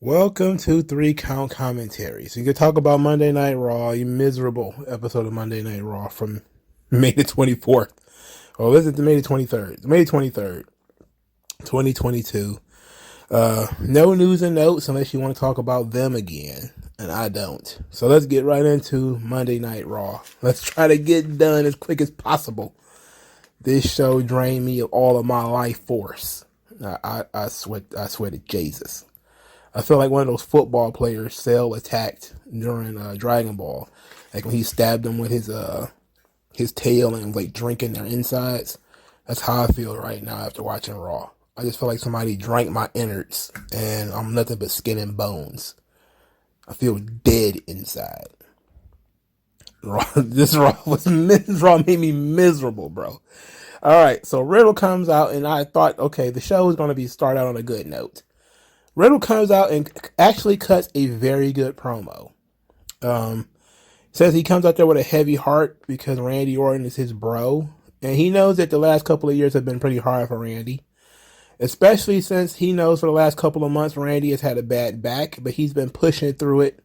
Welcome to Three Count Commentaries. You can talk about Monday Night Raw, a miserable episode of Monday Night Raw from May the 24th. Or is it May the 23rd? May 23rd, 2022. No news and notes unless you want to talk about them again. And I don't. So let's get right into Monday Night Raw. Let's try to get done as quick as possible. This show drained me of all of my life force. I swear to Jesus. I feel like one of those football players Cell attacked during Dragon Ball, like when he stabbed them with his tail and like drinking their insides. That's how I feel right now after watching Raw. I just feel like somebody drank my innards, and I'm nothing but skin and bones. I feel dead inside. This Raw made me miserable, bro. All right, so Riddle comes out, and I thought, okay, the show is going to start out on a good note. Riddle comes out and actually cuts a very good promo. Says he comes out there with a heavy heart because Randy Orton is his bro. And he knows that the last couple of years have been pretty hard for Randy. Especially since he knows for the last couple of months Randy has had a bad back. But he's been pushing through it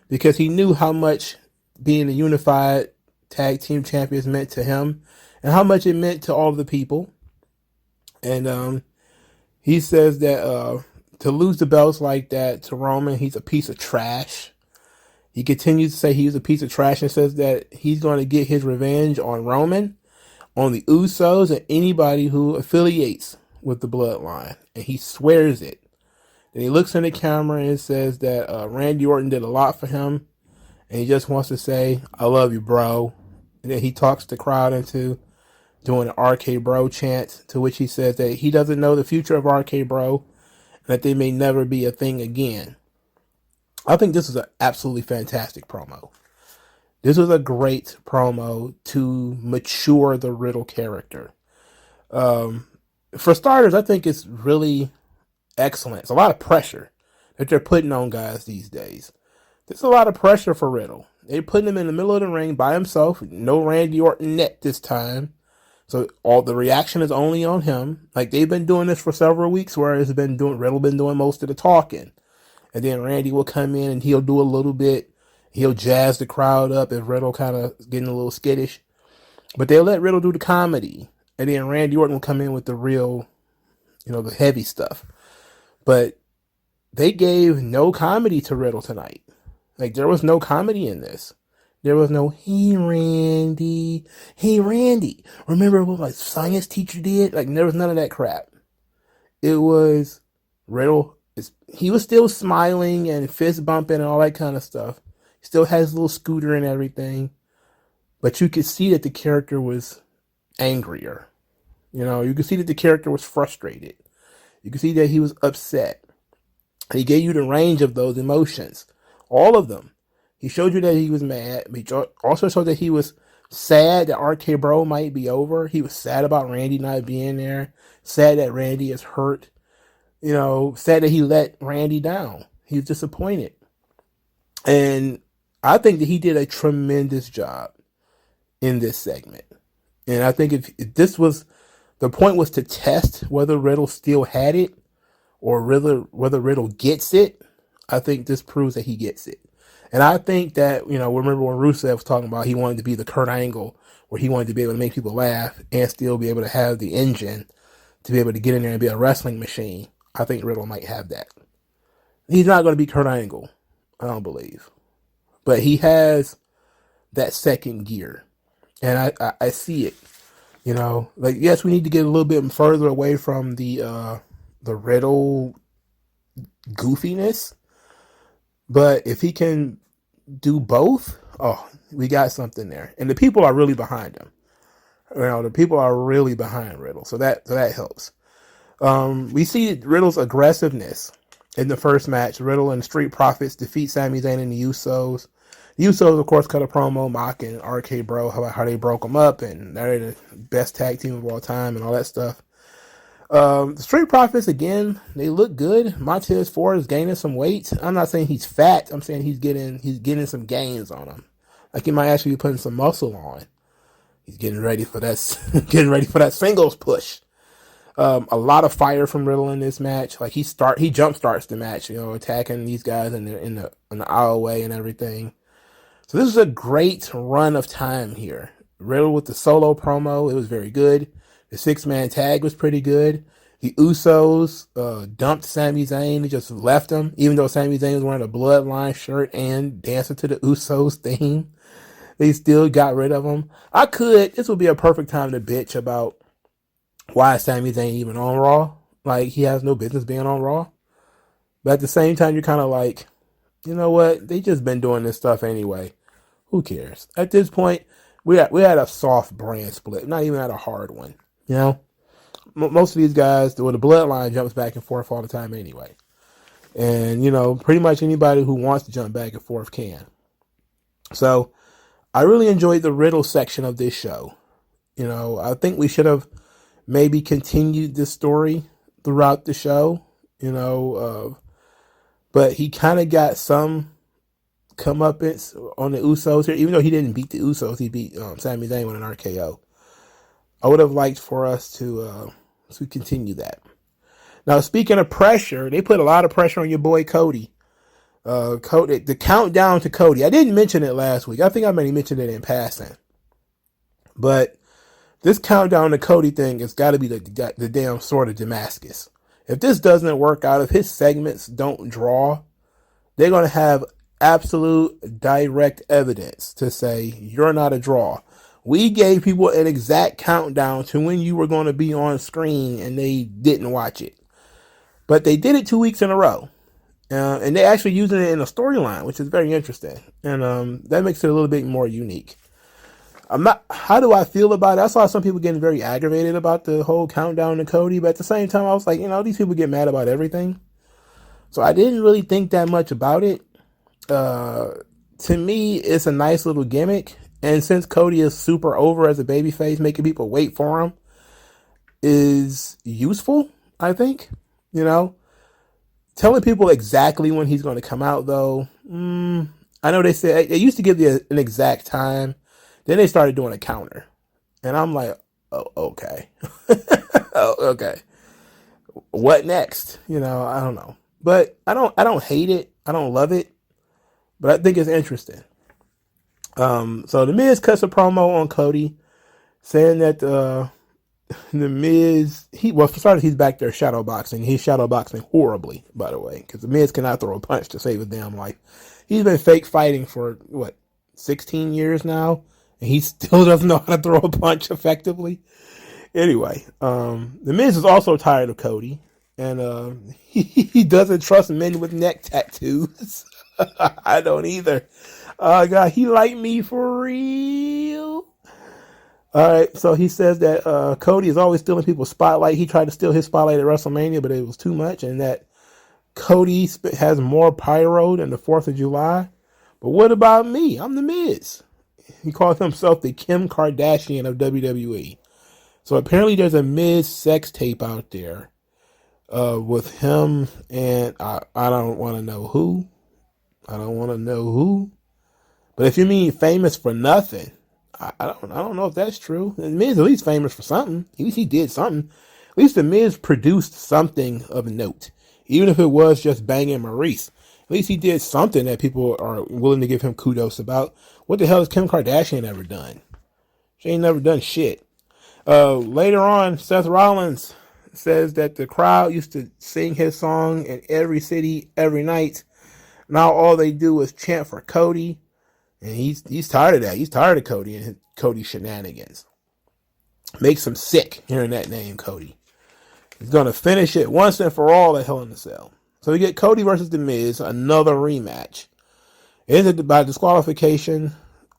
because he knew how much being a unified tag team champions meant to him. And how much it meant to all of the people. And he says that to lose the belts like that to Roman, he's a piece of trash. He continues to say he's a piece of trash and says that he's going to get his revenge on Roman, on the Usos, and anybody who affiliates with the bloodline. And he swears it. Then he looks in the camera and says that Randy Orton did a lot for him. And he just wants to say, I love you, bro. And then he talks the crowd into doing an RK Bro chant, to which he says that he doesn't know the future of RK Bro, that they may never be a thing again. I think this is an absolutely fantastic promo. This was a great promo to mature the Riddle character. For starters, I think it's really excellent. It's a lot of pressure that they're putting on guys these days. There's a lot of pressure for Riddle. They're putting him in the middle of the ring by himself. No Randy Orton net this time. So all the reaction is only on him. Like they've been doing this for several weeks, where Riddle been doing most of the talking, and then Randy will come in and he'll do a little bit. He'll jazz the crowd up if Riddle kind of getting a little skittish, but they'll let Riddle do the comedy, and then Randy Orton will come in with the real, the heavy stuff. But they gave no comedy to Riddle tonight. Like there was no comedy in this. There was no, hey Randy, remember what my science teacher did? Like there was none of that crap. It was Riddle. He was still smiling and fist bumping and all that kind of stuff. He still has his little scooter and everything. But you could see that the character was angrier. You could see that the character was frustrated. You could see that he was upset. He gave you the range of those emotions. All of them. He showed you that he was mad. He also showed that he was sad that RK Bro might be over. He was sad about Randy not being there. Sad that Randy is hurt. Sad that he let Randy down. He was disappointed. And I think that he did a tremendous job in this segment. And I think if this was, the point was to test whether Riddle still had it or whether Riddle gets it. I think this proves that he gets it. And I think that, remember when Rusev was talking about he wanted to be the Kurt Angle, where he wanted to be able to make people laugh and still be able to have the engine to be able to get in there and be a wrestling machine. I think Riddle might have that. He's not going to be Kurt Angle, I don't believe. But he has that second gear. And I see it. Yes, we need to get a little bit further away from the Riddle goofiness. But if he can do both, we got something there. And the people are really behind him. The people are really behind Riddle. So that helps. We see Riddle's aggressiveness in the first match. Riddle and the Street Profits defeat Sami Zayn and the Usos. The Usos, of course, cut a promo mocking RK Bro, how they broke them up, and they're the best tag team of all time and all that stuff. The Street Profits, again, they look good. Montez Ford is gaining some weight. I'm not saying he's fat. I'm saying he's getting some gains on him. Like he might actually be putting some muscle on. He's getting ready for that singles push. A lot of fire from Riddle in this match. Like he jump starts the match, attacking these guys in the aisleway and everything. So this is a great run of time here. Riddle with the solo promo, it was very good. The 6-man tag was pretty good. The Usos dumped Sami Zayn. They just left him, even though Sami Zayn was wearing a Bloodline shirt and dancing to the Usos theme. They still got rid of him. This would be a perfect time to bitch about why Sami Zayn even on Raw. Like, he has no business being on Raw. But at the same time, you're kind of like, you know what? They just been doing this stuff anyway. Who cares? At this point, we had a soft brand split, not even at a hard one. Most of these guys, the Bloodline jumps back and forth all the time anyway. And, pretty much anybody who wants to jump back and forth can. So, I really enjoyed the Riddle section of this show. I think we should have maybe continued this story throughout the show, but he kind of got some comeuppance on the Usos here, even though he didn't beat the Usos. He beat Sami Zayn with an RKO. I would have liked for us to continue that. Now, speaking of pressure, they put a lot of pressure on your boy Cody. The countdown to Cody. I didn't mention it last week. I think I maybe mentioned it in passing. But this countdown to Cody thing has got to be the damn sword of Damascus. If this doesn't work out, if his segments don't draw, they're going to have absolute direct evidence to say you're not a draw. We gave people an exact countdown to when you were going to be on screen and they didn't watch it. But they did it 2 weeks in a row. And they're actually using it in a storyline, which is very interesting. And that makes it a little bit more unique. How do I feel about it? I saw some people getting very aggravated about the whole countdown to Cody, but at the same time, I was like, these people get mad about everything. So I didn't really think that much about it. To me, it's a nice little gimmick. And since Cody is super over as a babyface, making people wait for him is useful, I think. Telling people exactly when he's going to come out, though, I know they used to give you an exact time. Then they started doing a counter. And I'm like, oh, okay. Oh, okay. What next? I don't know. But I don't hate it. I don't love it. But I think it's interesting. So The Miz cuts a promo on Cody saying that The Miz, for starters, he's back there shadow boxing. He's shadow boxing horribly, by the way, because The Miz cannot throw a punch to save his damn life. He's been fake fighting for, 16 years now? And he still doesn't know how to throw a punch effectively. Anyway, The Miz is also tired of Cody. And he doesn't trust men with neck tattoos. I don't either. God, he like me for real. All right, so he says that Cody is always stealing people's spotlight. He tried to steal his spotlight at WrestleMania, but it was too much. And that Cody has more pyro than the 4th of July. But what about me? I'm The Miz. He calls himself the Kim Kardashian of WWE. So apparently there's a Miz sex tape out there with him, and I don't want to know who. I don't want to know who. But if you mean famous for nothing, I don't know if that's true. The Miz at least famous for something. At least he did something. At least The Miz produced something of note. Even if it was just banging Maurice. At least he did something that people are willing to give him kudos about. What the hell has Kim Kardashian ever done? She ain't never done shit. Later on, Seth Rollins says that the crowd used to sing his song in every city, every night. Now all they do is chant for Cody. And he's tired of that. He's tired of Cody and his Cody shenanigans. Makes him sick hearing that name, Cody. He's going to finish it once and for all at Hell in a Cell. So we get Cody versus The Miz, another rematch. It ended by disqualification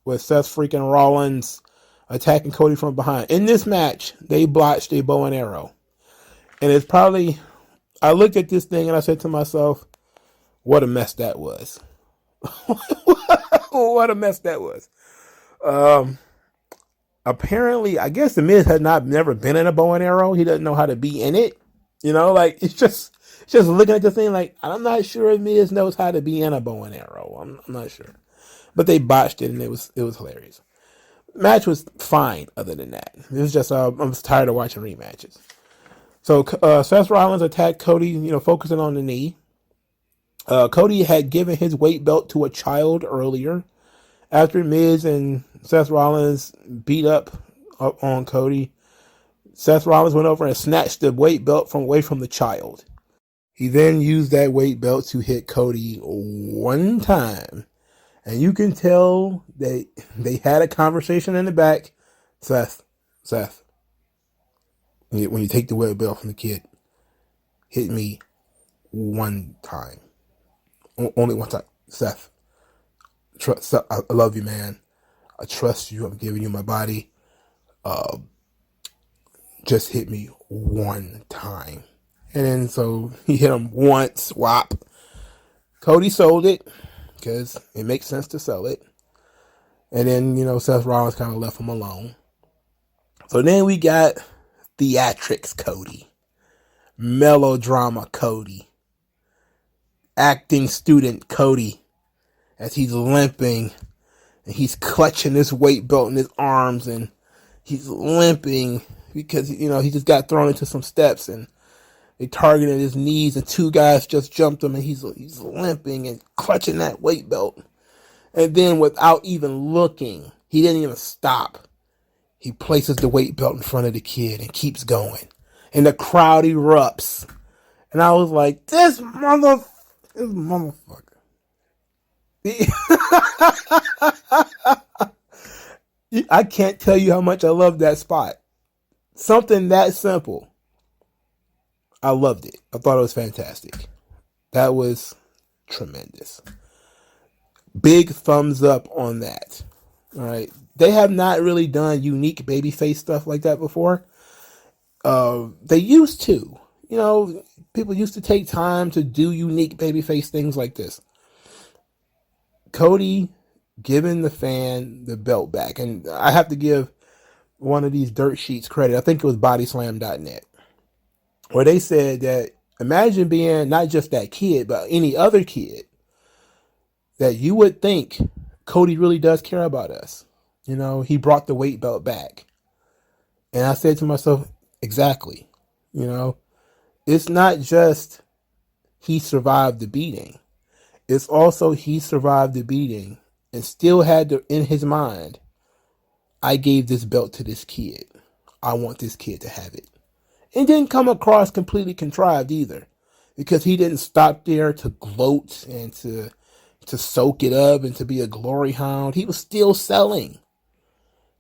with Seth freaking Rollins attacking Cody from behind. In this match, they botched a bow and arrow. And it's probably, I looked at this thing and I said to myself, what a mess that was. What a mess that was. Apparently, I guess The Miz had never been in a bow and arrow. He doesn't know how to be in it. It's just looking at the thing like, I'm not sure if Miz knows how to be in a bow and arrow. I'm not sure. But they botched it and it was hilarious. Match was fine other than that. It was just, I'm tired of watching rematches. So Seth Rollins attacked Cody, focusing on the knee. Cody had given his weight belt to a child earlier. After Miz and Seth Rollins beat up on Cody, Seth Rollins went over and snatched the weight belt away from the child. He then used that weight belt to hit Cody one time. And you can tell they had a conversation in the back. Seth, when you take the weight belt from the kid, hit me one time. Only one time. Seth, I love you, man. I trust you. I'm giving you my body. Just hit me one time. And then so he hit him once, whop. Cody sold it because it makes sense to sell it. And then, Seth Rollins kind of left him alone. So then we got theatrics Cody. Melodrama Cody. Acting student Cody. As he's limping and he's clutching this weight belt in his arms and he's limping because, he just got thrown into some steps and they targeted his knees and two guys just jumped him and he's limping and clutching that weight belt. And then without even looking, he didn't even stop. He places the weight belt in front of the kid and keeps going. And the crowd erupts. And I was like, this motherfucker. I can't tell you how much I love that spot. Something that simple. I loved it. I thought it was fantastic. That was tremendous. Big thumbs up on that. All right. They have not really done unique babyface stuff like that before. They used to. People used to take time to do unique babyface things like this. Cody giving the fan the belt back. And I have to give one of these dirt sheets credit. I think it was bodyslam.net. Where they said that imagine being not just that kid, but any other kid that you would think Cody really does care about us. He brought the weight belt back. And I said to myself, exactly. It's not just he survived the beating. It's also he survived the beating and still had in his mind, I gave this belt to this kid. I want this kid to have it. It didn't come across completely contrived either, because he didn't stop there to gloat and to soak it up and to be a glory hound. He was still selling.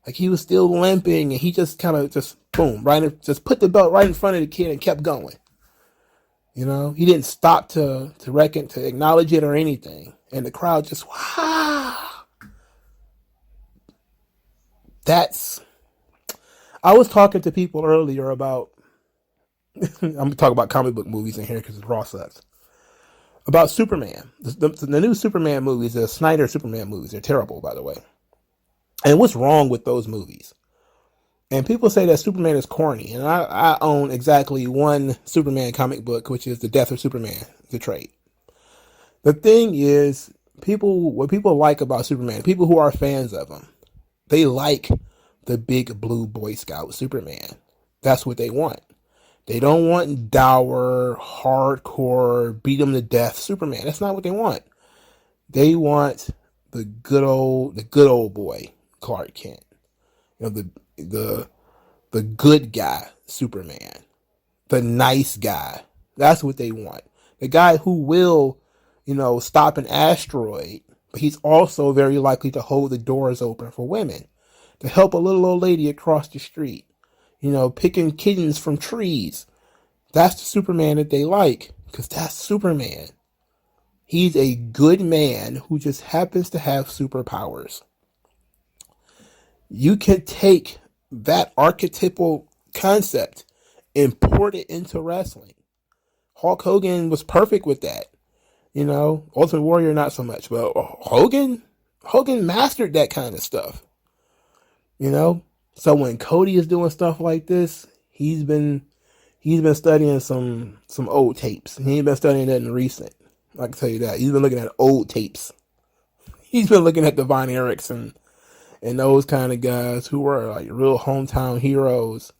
Like he was still limping, and he just kind of boom, just put the belt right in front of the kid and kept going. He didn't stop to acknowledge it or anything. And the crowd just, wow. I was talking to people earlier about, I'm talking about comic book movies in here because it's raw sucks. About Superman. The new Superman movies, the Snyder Superman movies, they're terrible, by the way. And what's wrong with those movies? And people say that Superman is corny. And I own exactly one Superman comic book, which is The Death of Superman, the trade. The thing is, what people like about Superman, people who are fans of him, they like the big blue Boy Scout Superman. That's what they want. They don't want dour, hardcore, beat them to death Superman. That's not what they want. They want the good old boy Clark Kent. The good guy Superman. The nice guy. That's what they want. The guy who will, stop an asteroid, but he's also very likely to hold the doors open for women. To help a little old lady across the street. Picking kittens from trees. That's the Superman that they like, because that's Superman. He's a good man who just happens to have superpowers. You can take that archetypal concept and port it into wrestling. Hulk Hogan was perfect with that. Ultimate Warrior not so much, but Hogan mastered that kind of stuff. So when Cody is doing stuff like this, he's been studying some old tapes. He ain't been studying that in recent. I can tell you that. He's been looking at old tapes. He's been looking at the Von Erichs and those kind of guys who were like real hometown heroes.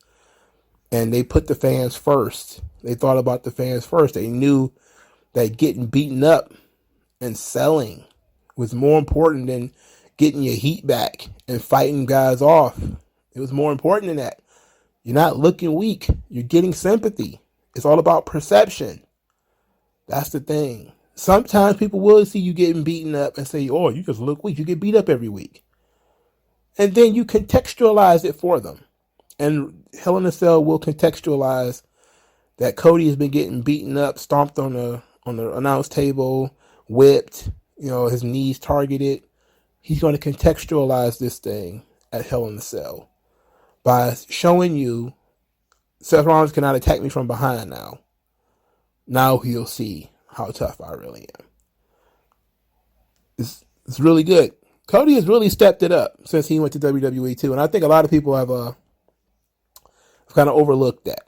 And they put the fans first. They thought about the fans first. They knew that getting beaten up and selling was more important than getting your heat back and fighting guys off. It was more important than that. You're not looking weak. You're getting sympathy. It's all about perception. That's the thing. Sometimes people will see you getting beaten up and say, oh, you just look weak. You get beat up every week. And then you contextualize it for them. And Hell in a Cell will contextualize that Cody has been getting beaten up, stomped on the announce table, whipped, his knees targeted. He's going to contextualize this thing at Hell in a Cell by showing you Seth Rollins cannot attack me from behind now. Now he'll see how tough I really am. It's really good. Cody has really stepped it up since he went to WWE too, and I think a lot of people have kind of overlooked that.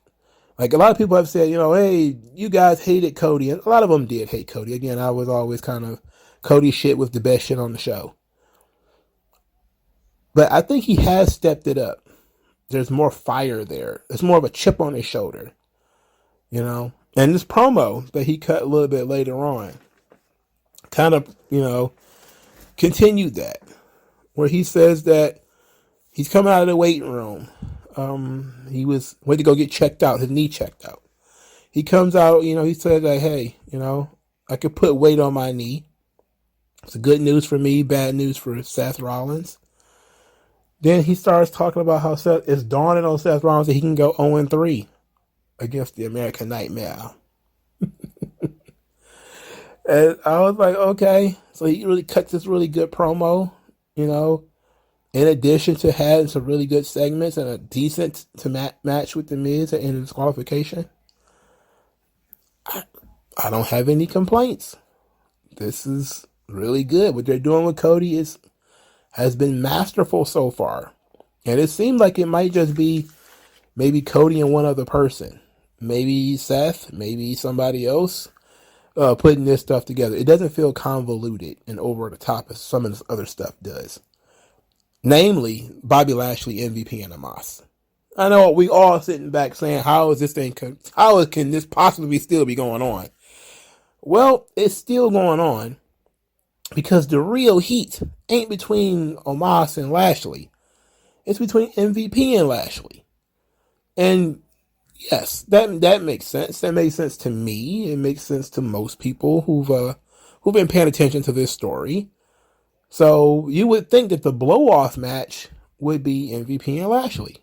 Like, a lot of people have said, hey, you guys hated Cody, and a lot of them did hate Cody. Again, I was always kind of Cody shit with the best shit on the show. But I think he has stepped it up. There's more fire there. There's more of a chip on his shoulder, And this promo that he cut a little bit later on kind of, continued that. Where he says that he's coming out of the waiting room. He went to go get checked out, his knee checked out. He comes out, he said that, hey, I could put weight on my knee. It's good news for me, bad news for Seth Rollins. Then he starts talking about how it's dawning on Seth Rollins that he can go 0-3 against the American Nightmare. And I was like, okay. So he really cut this really good promo, in addition to having some really good segments and a decent match with The Miz at the end of disqualification. I don't have any complaints. This is really good. What they're doing with Cody has been masterful so far. And it seems like it might just be maybe Cody and one other person. Maybe Seth, maybe somebody else putting this stuff together. It doesn't feel convoluted and over the top as some of this other stuff does. Namely, Bobby Lashley, MVP, and Omos. I know we all sitting back saying, how can this possibly still be going on? Well, it's still going on because the real heat ain't between Omos and Lashley. It's between MVP and Lashley. And yes, that makes sense. That makes sense to me. It makes sense to most people who've been paying attention to this story. So you would think that the blow-off match would be MVP and Lashley.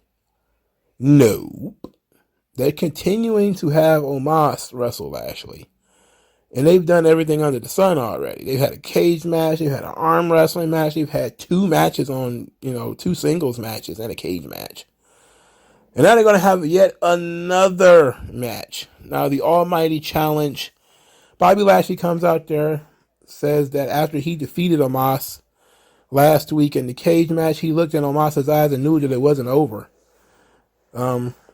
Nope. They're continuing to have Omos wrestle Lashley. And they've done everything under the sun already. They've had a cage match. They've had an arm wrestling match. They've had 2 matches on, 2 singles matches and a cage match. And now they're going to have yet another match. Now, the Almighty Challenge. Bobby Lashley comes out there, says that after he defeated Omos last week in the cage match, he looked in Omos's eyes and knew that it wasn't over.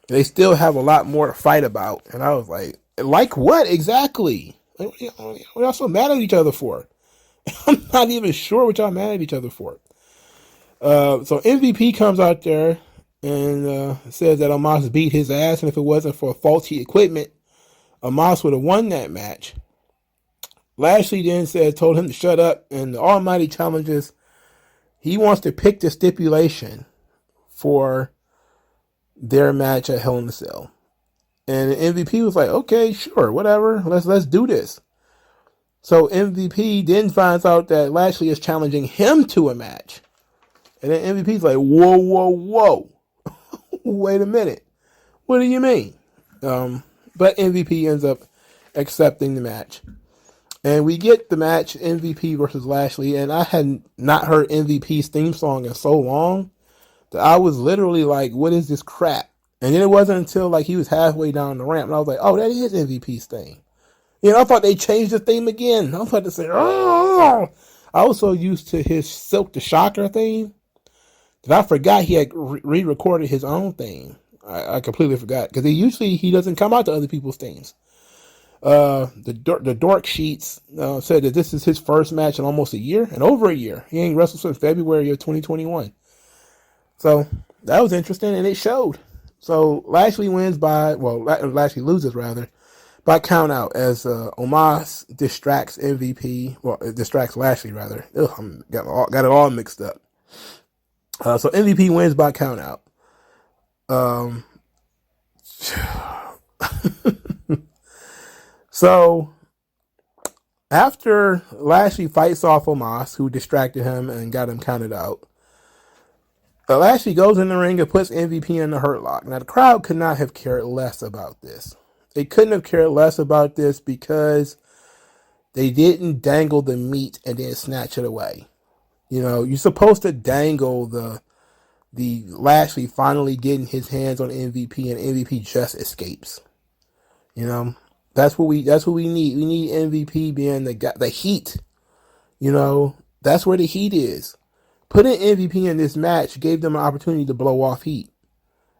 They still have a lot more to fight about. And I was like what exactly? What y'all so mad at each other for? I'm not even sure what y'all mad at each other for. So MVP comes out there and says that Omos beat his ass, and if it wasn't for faulty equipment, Omos would have won that match. Lashley then told him to shut up, and the Almighty challenges. He wants to pick the stipulation for their match at Hell in a Cell. And MVP was like, okay, sure, whatever. Let's do this. So MVP then finds out that Lashley is challenging him to a match. And then MVP's like, whoa. Wait a minute. What do you mean? But MVP ends up accepting the match. And we get the match, MVP versus Lashley. And I had not heard MVP's theme song in so long that I was literally like, what is this crap? And then it wasn't until he was halfway down the ramp. And I was like, oh, that is MVP's thing. I thought they changed the theme again. I was about to say, oh. I was so used to his Silk the Shocker theme that I forgot he had re-recorded his own theme. I completely forgot. Because he doesn't come out to other people's themes. The Dork Sheets said that this is his first match in almost a year. And over a year. He ain't wrestled since February of 2021. So that was interesting. And it showed. So Lashley Lashley loses rather by count out as Omos distracts MVP. Well, it distracts Lashley rather. Ugh, got it all mixed up. So MVP wins by count out. So after Lashley fights off Omos, who distracted him and got him counted out, Lashley goes in the ring and puts MVP in the hurt lock. Now, the crowd could not have cared less about this. They couldn't have cared less about this because they didn't dangle the meat and then snatch it away. You know, you're supposed to dangle the Lashley finally getting his hands on MVP, and MVP just escapes. You know, that's what we need. We need MVP being the heat. You know, that's where the heat is. Putting MVP in this match gave them an opportunity to blow off heat.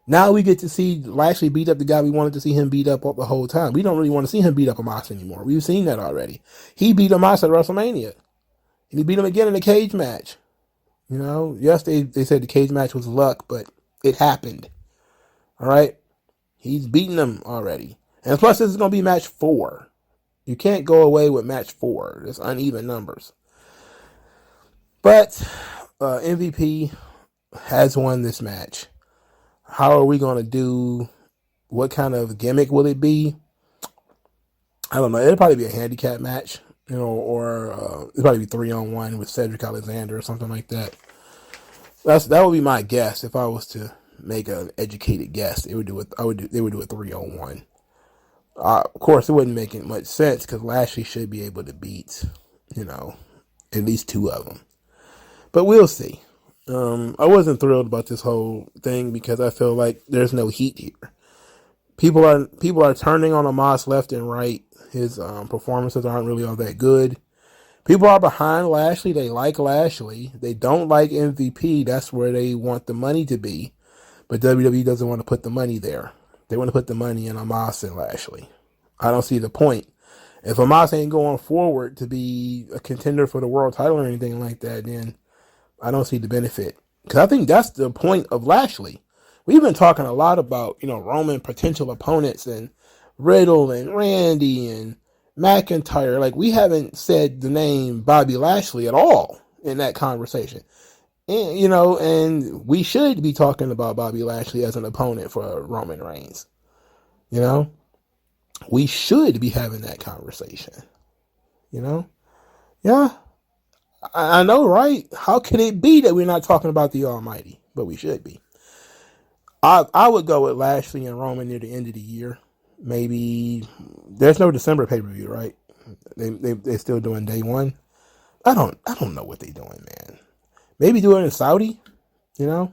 Now we get to see Lashley beat up the guy we wanted to see him beat up the whole time. We don't really want to see him beat up Omos anymore. We've seen that already. He beat Omos at WrestleMania. And he beat him again in a cage match. You know, yes, they said the cage match was luck, but it happened. All right? He's beaten them already. And plus, this is going to be match 4. You can't go away with match 4. It's uneven numbers. But MVP has won this match. How are we going to do? What kind of gimmick will it be? I don't know. It'll probably be a handicap match, you know, or it'll probably be 3-on-1 with Cedric Alexander or something like that. That would be my guess if I was to make an educated guess. They would do it 3-on-1. Of course, it wouldn't make much sense because Lashley should be able to beat, you know, at least 2 of them. But we'll see. I wasn't thrilled about this whole thing because I feel like there's no heat here. People are turning on Omos left and right. His performances aren't really all that good. People are behind Lashley. They like Lashley. They don't like MVP. That's where they want the money to be. But WWE doesn't want to put the money there. They want to put the money in Omos and Lashley. I don't see the point. If Omos ain't going forward to be a contender for the world title or anything like that, then I don't see the benefit. Because I think that's the point of Lashley. We've been talking a lot about, you know, Roman potential opponents and Riddle and Randy and McIntyre. Like, we haven't said the name Bobby Lashley at all in that conversation. And, you know, and we should be talking about Bobby Lashley as an opponent for Roman Reigns. You know? We should be having that conversation. You know? Yeah. I know, right? How could it be that we're not talking about the Almighty? But we should be. I would go with Lashley and Roman near the end of the year. Maybe there's no December pay-per-view, right? They're still doing day 1. I don't know what they're doing, man. Maybe do it in Saudi, you know?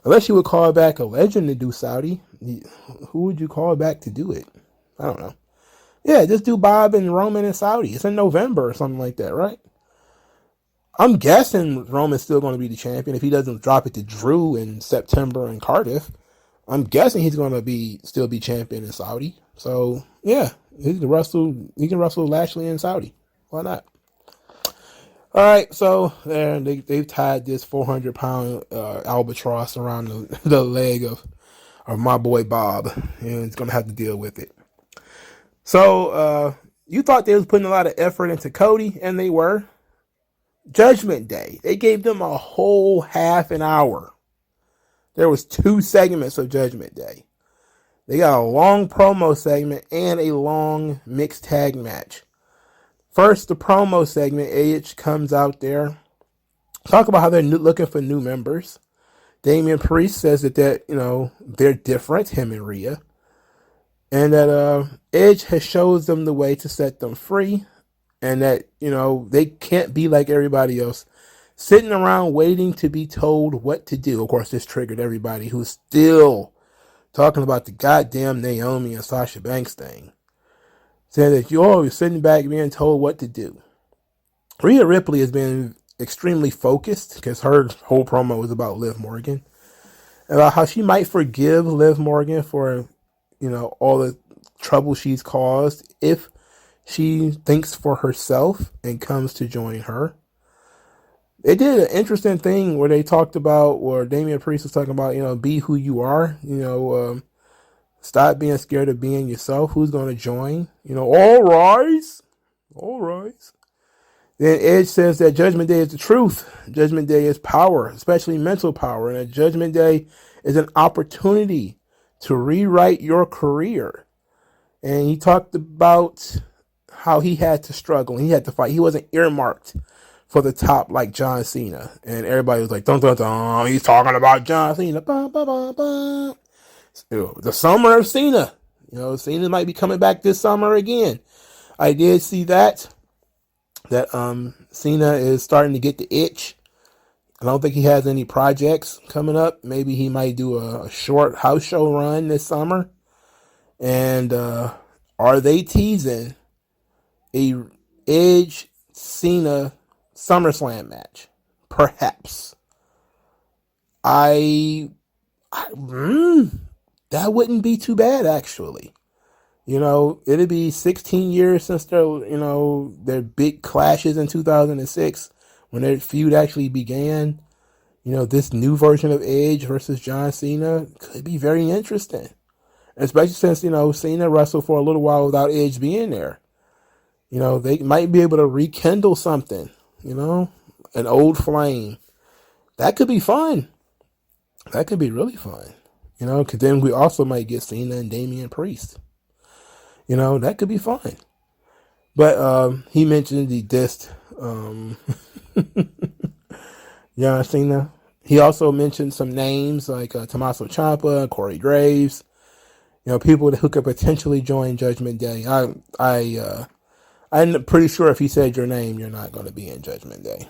Unless you would call back a legend to do Saudi, who would you call back to do it? I don't know. Yeah, just do Bob and Roman in Saudi. It's in November or something like that, right? I'm guessing Roman's still going to be the champion if he doesn't drop it to Drew in September in Cardiff. I'm guessing he's going to still be champion in Saudi. So, yeah, he can wrestle Lashley in Saudi. Why not? All right, so there they've tied this 400-pound albatross around the leg of my boy Bob, and he's going to have to deal with it. So, you thought they was putting a lot of effort into Cody, and they were. Judgment Day. They gave them a whole half an hour. There was 2 segments of Judgment Day. They got a long promo segment and a long mixed tag match. First, the promo segment, A.H comes out there. Talk about how they're looking for new members. Damian Priest says that they're different, him and Rhea. And that Edge shows them the way to set them free. And that, they can't be like everybody else, sitting around waiting to be told what to do. Of course, this triggered everybody who's still talking about the goddamn Naomi and Sasha Banks thing. Saying that you're always sitting back being told what to do. Rhea Ripley has been extremely focused because her whole promo was about Liv Morgan. About how she might forgive Liv Morgan for, all the trouble she's caused if she thinks for herself and comes to join her. They did an interesting thing where they talked about, where Damian Priest was talking about, be who you are, stop being scared of being yourself. Who's going to join? All rise. All rise. Then Edge says that Judgment Day is the truth. Judgment Day is power, especially mental power. And that Judgment Day is an opportunity to rewrite your career. And he talked about how he had to struggle. He had to fight. He wasn't earmarked for the top like John Cena. And everybody was like, dun, dun, dun. He's talking about John Cena. Bah, bah, bah, bah. The summer of Cena. Cena might be coming back this summer again. I did see that Cena is starting to get the itch. I don't think he has any projects coming up. Maybe he might do a short house show run this summer. And are they teasing a Edge Cena SummerSlam match? Perhaps. That wouldn't be too bad, actually. It'd be 16 years since their big clashes in 2006 when their feud actually began. This new version of Edge versus John Cena could be very interesting. Especially since, Cena wrestled for a little while without Edge being there. They might be able to rekindle something, an old flame. That could be fun. That could be really fun. Because then we also might get Cena and Damian Priest. That could be fun. But he mentioned the dissed John Cena. He also mentioned some names like Tommaso Ciampa, Corey Graves. People who could potentially join Judgment Day. I'm pretty sure if he said your name, you're not going to be in Judgment Day.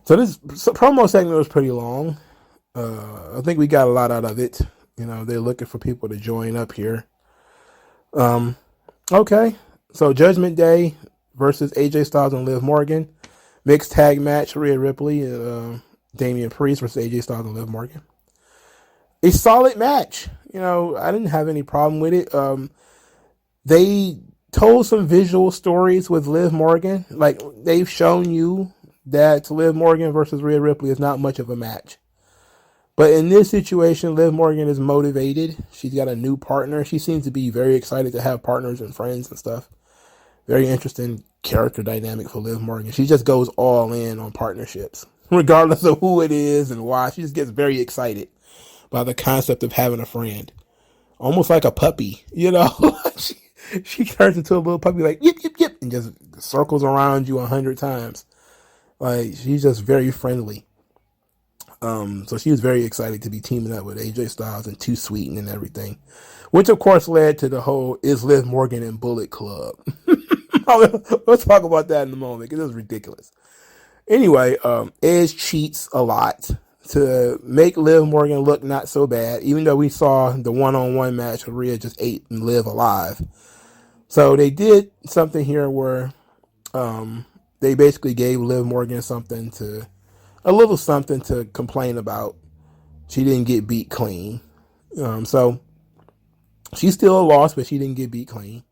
So this promo segment was pretty long. I think we got a lot out of it. They're looking for people to join up here. Okay. So Judgment Day versus AJ Styles and Liv Morgan. Mixed tag match, Rhea Ripley, Damian Priest versus AJ Styles and Liv Morgan. A solid match. I didn't have any problem with it. They told some visual stories with Liv Morgan. Like, they've shown you that Liv Morgan versus Rhea Ripley is not much of a match. But in this situation, Liv Morgan is motivated. She's got a new partner. She seems to be very excited to have partners and friends and stuff. Very interesting character dynamic for Liv Morgan. She just goes all in on partnerships, regardless of who it is and why. She just gets very excited by the concept of having a friend. Almost like a puppy, she turns into a little puppy like, yip, yip, yip, and just circles around you 100 times. Like, she's just very friendly. So she was very excited to be teaming up with AJ Styles and Too Sweet and everything, which of course led to the whole is Liv Morgan in Bullet Club. We'll talk about that in a moment because it was ridiculous. Anyway, Edge cheats a lot to make Liv Morgan look not so bad, even though we saw the one-on-one match where Rhea just ate and Liv alive. So they did something here where they basically gave Liv Morgan a little something to complain about. She didn't get beat clean. So she still lost, but she didn't get beat clean.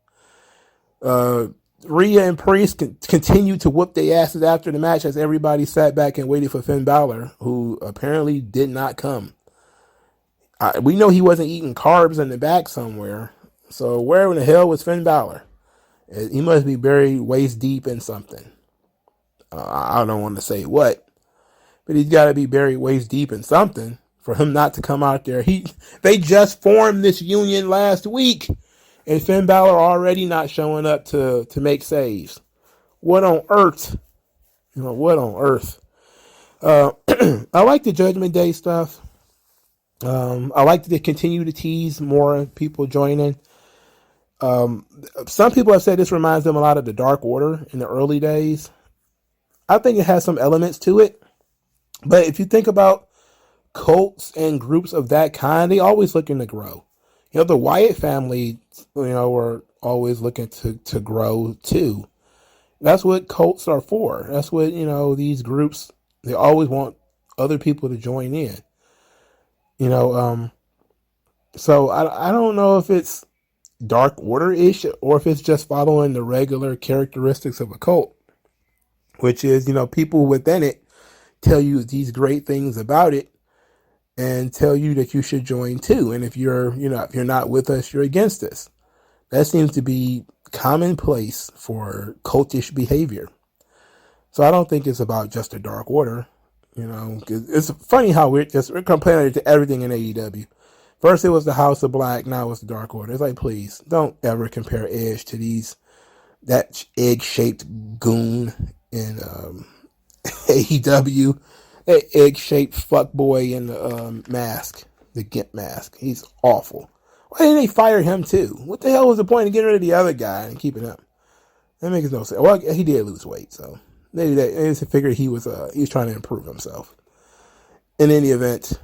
Rhea and Priest continued to whoop their asses after the match as everybody sat back and waited for Finn Balor, who apparently did not come. We know he wasn't eating carbs in the back somewhere. So where in the hell was Finn Balor? He must be buried waist deep in something. I don't want to say what, but he's got to be buried waist deep in something for him not to come out there. They just formed this union last week, and Finn Balor already not showing up to make saves. What on earth? What on earth? I like the Judgment Day stuff. I like that they continue to tease more people joining. Some people have said this reminds them a lot of the Dark Order in the early days. I think it has some elements to it. But if you think about cults and groups of that kind, they always looking to grow. The Wyatt family, were always looking to grow too. That's what cults are for. That's what, these groups, they always want other people to join in. So I don't know if it's Dark Order-ish or if it's just following the regular characteristics of a cult. which is, people within it tell you these great things about it and tell you that you should join too. And if you're not with us, you're against us. That seems to be commonplace for cultish behavior. So I don't think it's about just a Dark Order. It's funny how we're complaining to everything in AEW. First it was the House of Black, now it's the Dark Order. It's like, please don't ever compare Edge to that egg-shaped goon in AEW, that egg-shaped fuckboy in the mask, the Gimp mask. He's awful. Why didn't they fire him too? What the hell was the point of getting rid of the other guy and keeping him? That makes no sense. Well, he did lose weight, so maybe they figured he was trying to improve himself. In any event,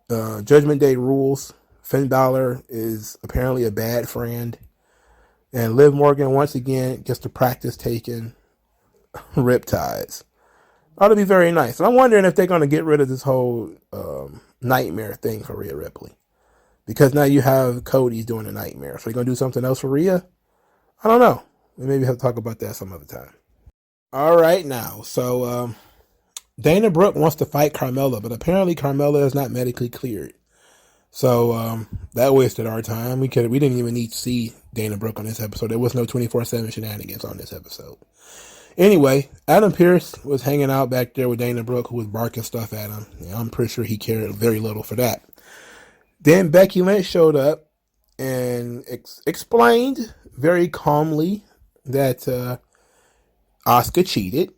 Judgment Day rules. Finn Balor is apparently a bad friend. And Liv Morgan, once again, gets to practice taking riptides. Ought to be very nice. And I'm wondering if they're going to get rid of this whole nightmare thing for Rhea Ripley. Because now you have Cody doing a nightmare. So they're going to do something else for Rhea? I don't know. We maybe have to talk about that some other time. All right, now. So Dana Brooke wants to fight Carmella, but apparently Carmella is not medically cleared. So that wasted our time. We didn't even need to see Dana Brooke on this episode. There was no 24/7 shenanigans on this episode. Anyway, Adam Pearce was hanging out back there with Dana Brooke, who was barking stuff at him. I'm pretty sure he cared very little for that. Then Becky Lynch showed up and explained very calmly that Asuka cheated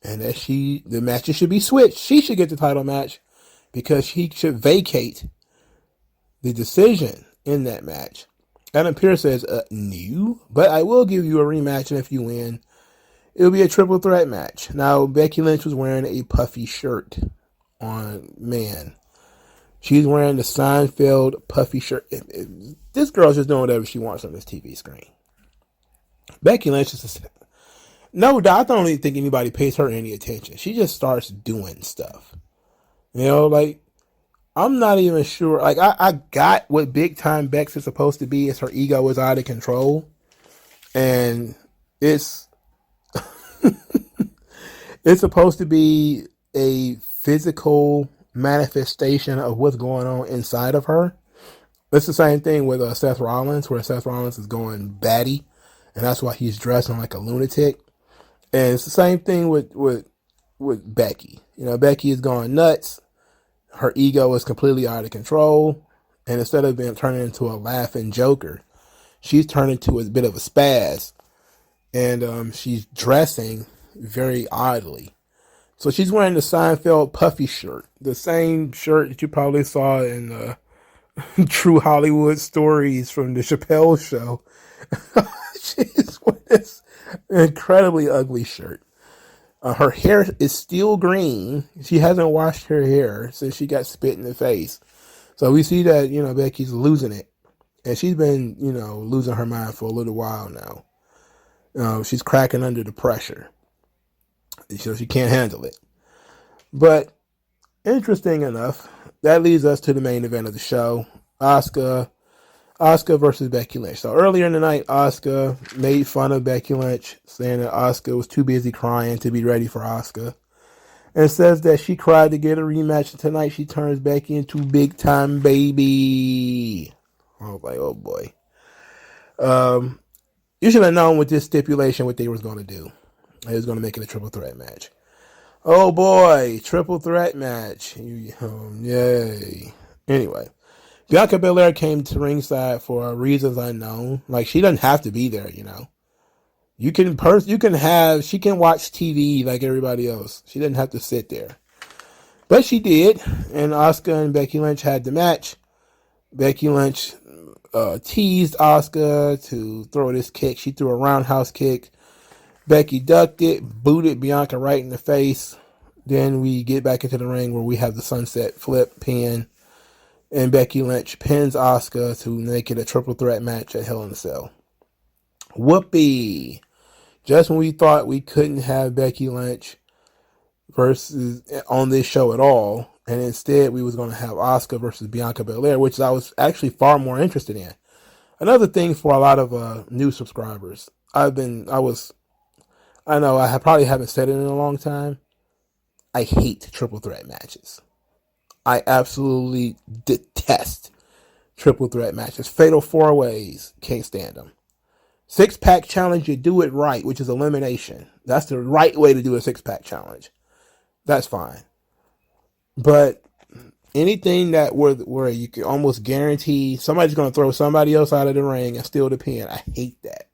and that the matches should be switched. She should get the title match because she should vacate the decision in that match. Adam Pearce says, no, but I will give you a rematch, and if you win, it'll be a triple threat match. Now, Becky Lynch was wearing a puffy shirt on, man. She's wearing the Seinfeld puffy shirt. This girl's just doing whatever she wants on this TV screen. Becky Lynch is no doubt. I don't even think anybody pays her any attention. She just starts doing stuff. Like, I'm not even sure. Like, I got what big time Bex is supposed to be, is her ego is out of control. And it's it's supposed to be a physical manifestation of what's going on inside of her. It's the same thing with Seth Rollins, where Seth Rollins is going batty, and that's why he's dressing like a lunatic. And it's the same thing with Becky. Becky is going nuts. Her ego is completely out of control, and instead of turning into a laughing joker, she's turned into a bit of a spaz, and she's dressing very oddly. So she's wearing the Seinfeld puffy shirt, the same shirt that you probably saw in True Hollywood Stories from the Chappelle Show. She's wearing this incredibly ugly shirt. Her hair is still green. She hasn't washed her hair since she got spit in the face. So we see that, Becky's losing it. And she's been, losing her mind for a little while now. She's cracking under the pressure. So she can't handle it. But interesting enough, that leads us to the main event of the show. Asuka versus Becky Lynch. So earlier in the night, Asuka made fun of Becky Lynch, saying that Asuka was too busy crying to be ready for Asuka. And says that she cried to get a rematch, and tonight she turns Becky into big time baby. I was like, oh boy. You should have known with this stipulation what they was going to do. They was going to make it a triple threat match. Oh boy, triple threat match. Yay. Anyway. Bianca Belair came to ringside for reasons unknown. Like, she doesn't have to be there, she can watch TV like everybody else. She didn't have to sit there. But she did, and Asuka and Becky Lynch had the match. Becky Lynch teased Asuka to throw this kick. She threw a roundhouse kick. Becky ducked it, booted Bianca right in the face. Then we get back into the ring where we have the sunset flip pin. And Becky Lynch pins Asuka to make it a triple threat match at Hell in a Cell. Whoopee. Just when we thought we couldn't have Becky Lynch versus on this show at all, and instead we was going to have Asuka versus Bianca Belair, which I was actually far more interested in. Another thing for a lot of new subscribers, I've I know probably haven't said it in a long time. I hate triple threat matches. I absolutely detest triple threat matches. Fatal four ways, can't stand them. Six pack challenge, you do it right, which is elimination. That's the right way to do a six pack challenge. That's fine. But anything that where you can almost guarantee somebody's going to throw somebody else out of the ring and steal the pin, I hate that.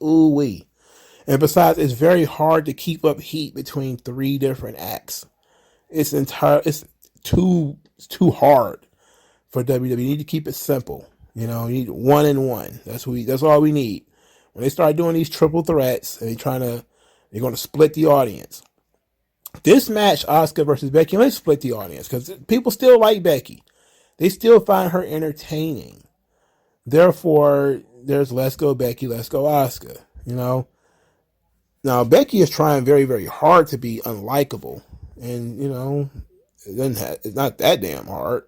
Ooh wee. And besides, it's very hard to keep up heat between three different acts. It's too hard for WWE. You need to keep it simple. You need one and one. That's all we need. When they start doing these triple threats and they're going to split the audience. This match, Asuka versus Becky Lynch, split the audience because people still like Becky. They still find her entertaining. Therefore, there's let's go Becky, let's go Asuka. Now Becky is trying very, very hard to be unlikable, and it's not that damn hard.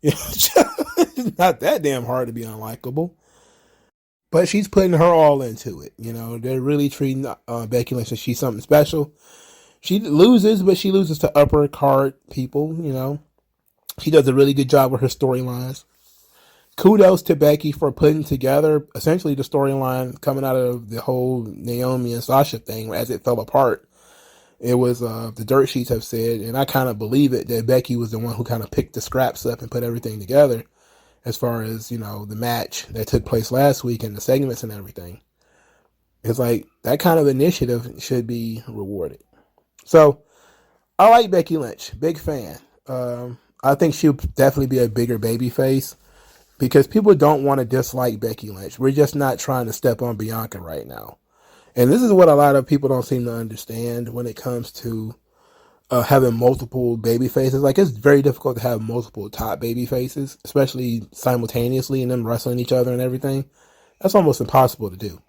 It's not that damn hard to be unlikable. But she's putting her all into it. They're really treating Becky Lynch as she's something special. She loses, but she loses to upper card people. She does a really good job with her storylines. Kudos to Becky for putting together essentially the storyline coming out of the whole Naomi and Sasha thing as it fell apart. It was the dirt sheets have said, and I kind of believe it, that Becky was the one who kind of picked the scraps up and put everything together as far as, the match that took place last week and the segments and everything. It's like that kind of initiative should be rewarded. So I like Becky Lynch, big fan. I think she'll definitely be a bigger baby face because people don't want to dislike Becky Lynch. We're just not trying to step on Bianca right now. And this is what a lot of people don't seem to understand when it comes to having multiple baby faces. Like, it's very difficult to have multiple top baby faces, especially simultaneously and them wrestling each other and everything. That's almost impossible to do.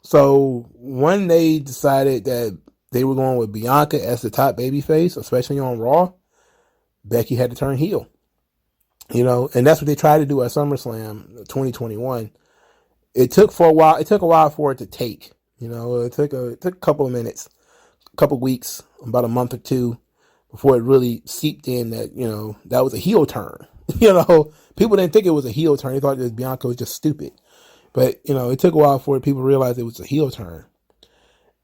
So when they decided that they were going with Bianca as the top baby face, especially on Raw, Becky had to turn heel. And that's what they tried to do at SummerSlam 2021. It took a while for it to take. It took a couple of minutes, a couple of weeks, about a month or two before it really seeped in that, that was a heel turn. People didn't think it was a heel turn. They thought that Bianca was just stupid. But, it took a while for people to realize it was a heel turn.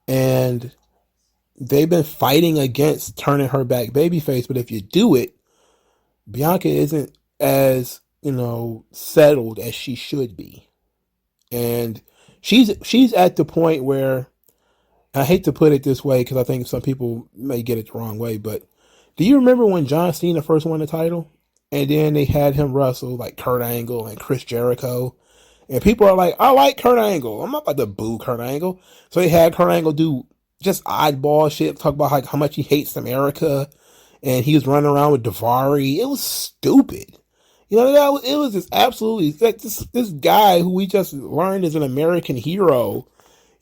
And they've been fighting against turning her back babyface. But if you do it, Bianca isn't as, settled as she should be. And she's at the point where, I hate to put it this way because I think some people may get it the wrong way, but do you remember when John Cena first won the title? And then they had him wrestle like Kurt Angle and Chris Jericho. And people are like, I like Kurt Angle. I'm not about to boo Kurt Angle. So they had Kurt Angle do just oddball shit, talk about like how much he hates America. And he was running around with Davari. It was stupid. It was just absolutely like this guy who we just learned is an American hero,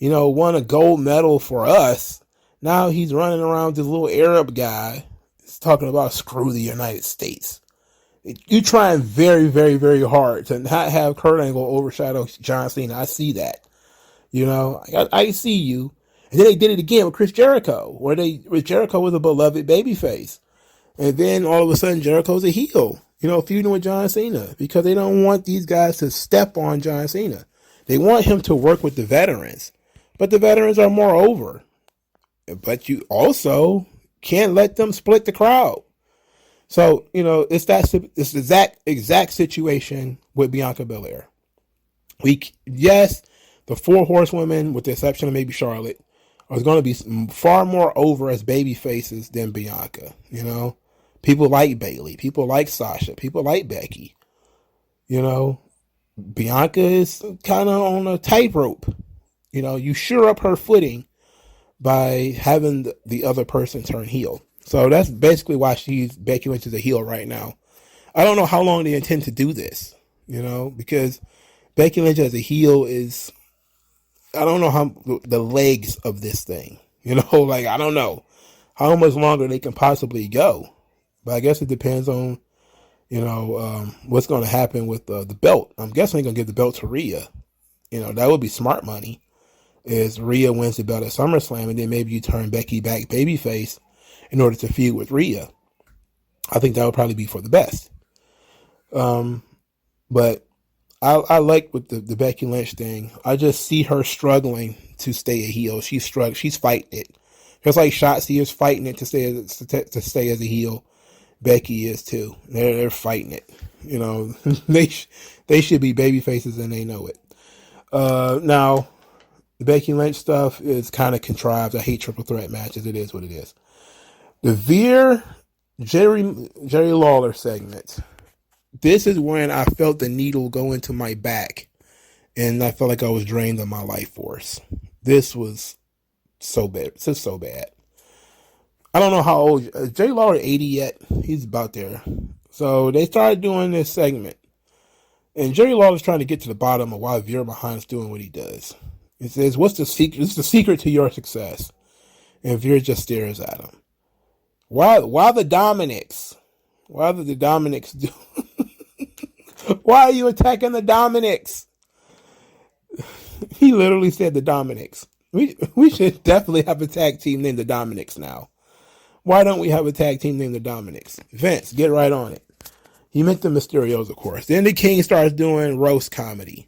won a gold medal for us. Now he's running around with this little Arab guy. He's talking about screw the United States. You're trying very, very, very hard to not have Kurt Angle overshadow John Cena. I see that. I see you. And then they did it again with Chris Jericho, where Jericho was a beloved babyface. And then all of a sudden Jericho's a heel, feuding with John Cena because they don't want these guys to step on John Cena. They want him to work with the veterans, but the veterans are more over. But you also can't let them split the crowd. So, it's the exact situation with Bianca Belair. Yes, the four horsewomen, with the exception of maybe Charlotte, are going to be far more over as baby faces than Bianca. People like Bayley. People like Sasha. People like Becky. Bianca is kind of on a tightrope. You sure up her footing by having the other person turn heel. So that's basically why Becky Lynch is a heel right now. I don't know how long they intend to do this, because Becky Lynch as a heel is, I don't know how the legs of this thing, I don't know how much longer they can possibly go. But I guess it depends on, what's going to happen with the belt. I'm guessing they're going to give the belt to Rhea. That would be smart money. is Rhea wins the belt at SummerSlam, and then maybe you turn Becky back babyface in order to feud with Rhea. I think that would probably be for the best. But I like with the Becky Lynch thing. I just see her struggling to stay a heel. She's fighting it. Just like Shotzi is fighting it to stay as a heel. Becky is too. They're fighting it. You know, they should be baby faces and they know it. Now, the Becky Lynch stuff is kind of contrived. I hate triple threat matches. It is what it is. The Veer Jerry Lawler segment. This is when I felt the needle go into my back, and I felt like I was drained of my life force. This was so bad. This is so bad. I don't know how old Jerry Lawler 80 yet. He's about there. So they started doing this segment, and Jerry Lawler's trying to get to the bottom of why Veer Mahan's doing what he does. He says, "What's the secret? This is the secret to your success." And Veer just stares at him. Why the Dominics? Why did the Dominics do? Why are you attacking the Dominics? He literally said the Dominics. We should definitely have a tag team named the Dominics now. Why don't we have a tag team named the Dominics? Vince, get right on it. He meant the Mysterios, of course. Then the King starts doing roast comedy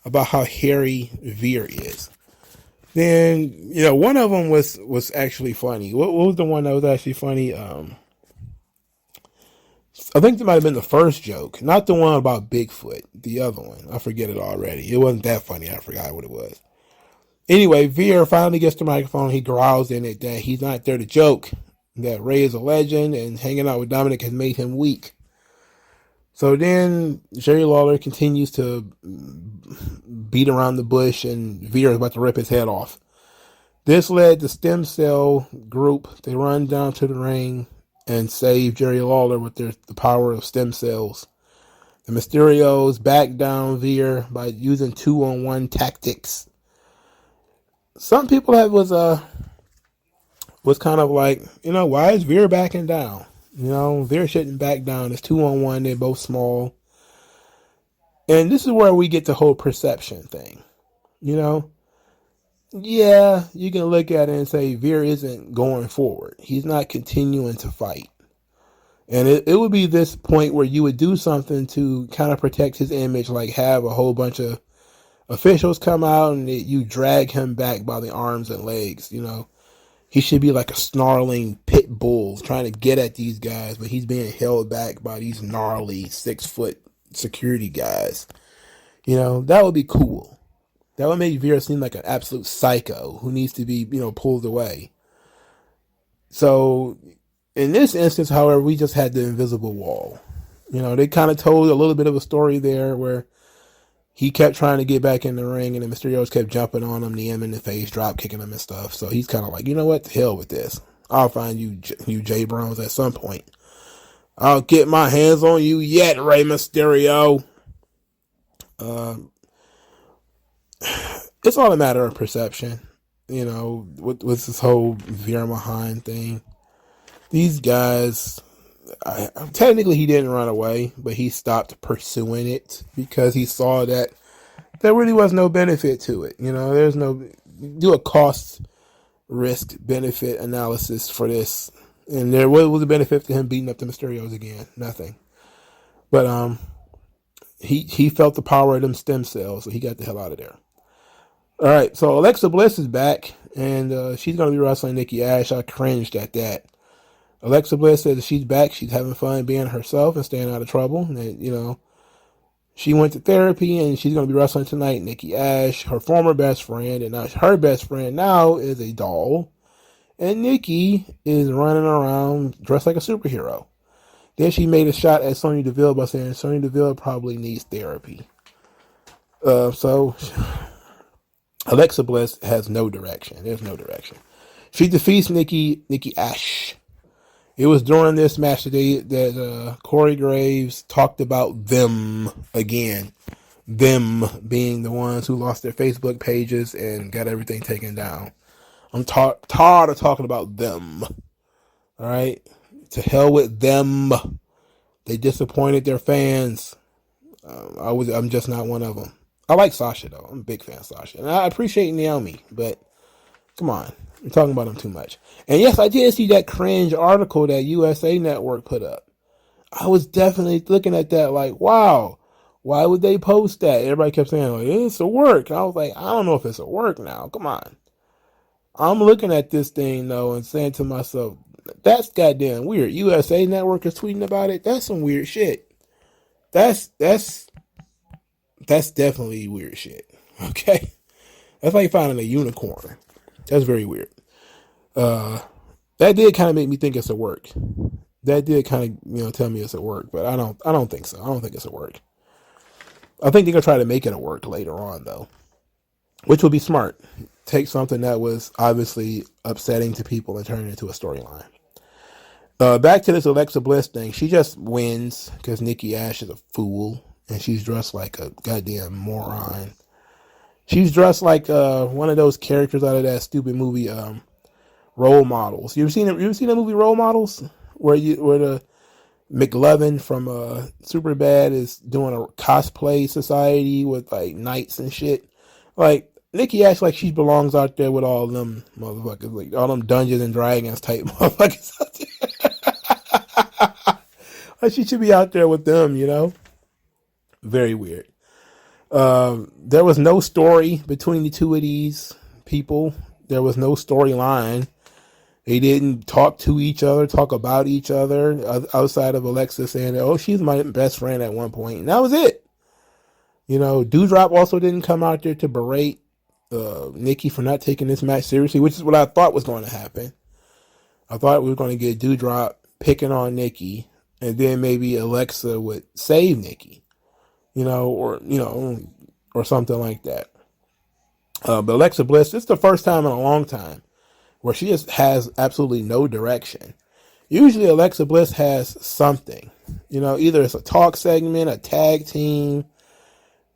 about how hairy Veer is. Then, you know, one of them was actually funny. What was the one that was actually funny? I think that might have been the first joke, not the one about Bigfoot. The other one, I forget it already. It wasn't that funny. I forgot what it was. Anyway, Veer finally gets the microphone. He growls in it that he's not there to joke, that Ray is a legend, and hanging out with Dominic has made him weak. So then Jerry Lawler continues to beat around the bush, and Veer is about to rip his head off. This led the Stem Cell group. They run down to the ring and save Jerry Lawler with the power of stem cells. The Mysterios back down Veer by using 2-on-1 tactics. Some people was kind of like, you know, why is Veer backing down? You know, Veer shouldn't back down. It's 2-on-1. They're both small. And this is where we get the whole perception thing. You know, yeah, you can look at it and say Veer isn't going forward. He's not continuing to fight. And it would be this point where you would do something to kind of protect his image, like have a whole bunch of officials come out and you drag him back by the arms and legs. You know, he should be like a snarling pit bull trying to get at these guys, but he's being held back by these gnarly 6-foot security guys. You know, that would be cool. That would make Veer seem like an absolute psycho who needs to be, you know, pulled away. So in this instance, however, we just had the invisible wall. You know, they kind of told a little bit of a story there where he kept trying to get back in the ring and the Mysterios kept jumping on him, kneeing him in the face, drop kicking him and stuff. So he's kind of like, you know what, the hell with this. I'll find you Jay Browns at some point. I'll get my hands on you yet, Rey Mysterio. It's all a matter of perception, you know, with this whole Veer Mahan thing. These guys, technically he didn't run away, but he stopped pursuing it because he saw that there really was no benefit to it. You know, there's no, do a cost risk benefit analysis for this. And there was the benefit to him beating up the Mysterios again? Nothing. But he felt the power of them stem cells, so he got the hell out of there. All right, so Alexa Bliss is back, and she's going to be wrestling Nikki A.S.H. I cringed at that. Alexa Bliss says she's back. She's having fun being herself and staying out of trouble. And, you know, she went to therapy, and she's going to be wrestling tonight. Nikki A.S.H., her former best friend, and now her best friend now is a doll. And Nikki is running around dressed like a superhero. Then she made a shot at Sonya Deville by saying Sonya Deville probably needs therapy. So Alexa Bliss has no direction. There's no direction. She defeats Nikki A.S.H. It was during this match today that Corey Graves talked about them again. Them being the ones who lost their Facebook pages and got everything taken down. I'm tired of talking about them. All right? To hell with them. They disappointed their fans. I'm just not one of them. I like Sasha, though. I'm a big fan of Sasha. And I appreciate Naomi, but come on. We're talking about them too much. And yes, I did see that cringe article that USA Network put up. I was definitely looking at that like, wow, why would they post that? Everybody kept saying, like, it's a work. I was like, I don't know if it's a work now. Come on. I'm looking at this thing, though, and saying to myself, that's goddamn weird. USA Network is tweeting about it. That's some weird shit. That's definitely weird shit. Okay? That's like finding a unicorn. That's very weird. That did kind of make me think it's a work. That did kind of, tell me it's a work, but I don't think so. I don't think it's a work. I think they're gonna try to make it a work later on, though, which would be smart. Take something that was obviously upsetting to people and turn it into a storyline. Back to this Alexa Bliss thing. She just wins because Nikki A.S.H is a fool and she's dressed like a goddamn moron. She's dressed like one of those characters out of that stupid movie, Role Models. You ever seen the movie Role Models, where the McLovin from Superbad is doing a cosplay society with like knights and shit. Like Nikki acts like she belongs out there with all them motherfuckers, like all them Dungeons and Dragons type motherfuckers out there. Like she should be out there with them, Very weird. There was no story between the two of these people. There was no storyline. They didn't talk to each other, talk about each other, outside of Alexa saying, oh, she's my best friend at one point. And that was it. Doudrop also didn't come out there to berate Nikki for not taking this match seriously, which is what I thought was going to happen. I thought we were going to get Doudrop picking on Nikki, and then maybe Alexa would save Nikki, or something like that. But Alexa Bliss, this is the first time in a long time where she just has absolutely no direction. Usually Alexa Bliss has something, either it's a talk segment, a tag team,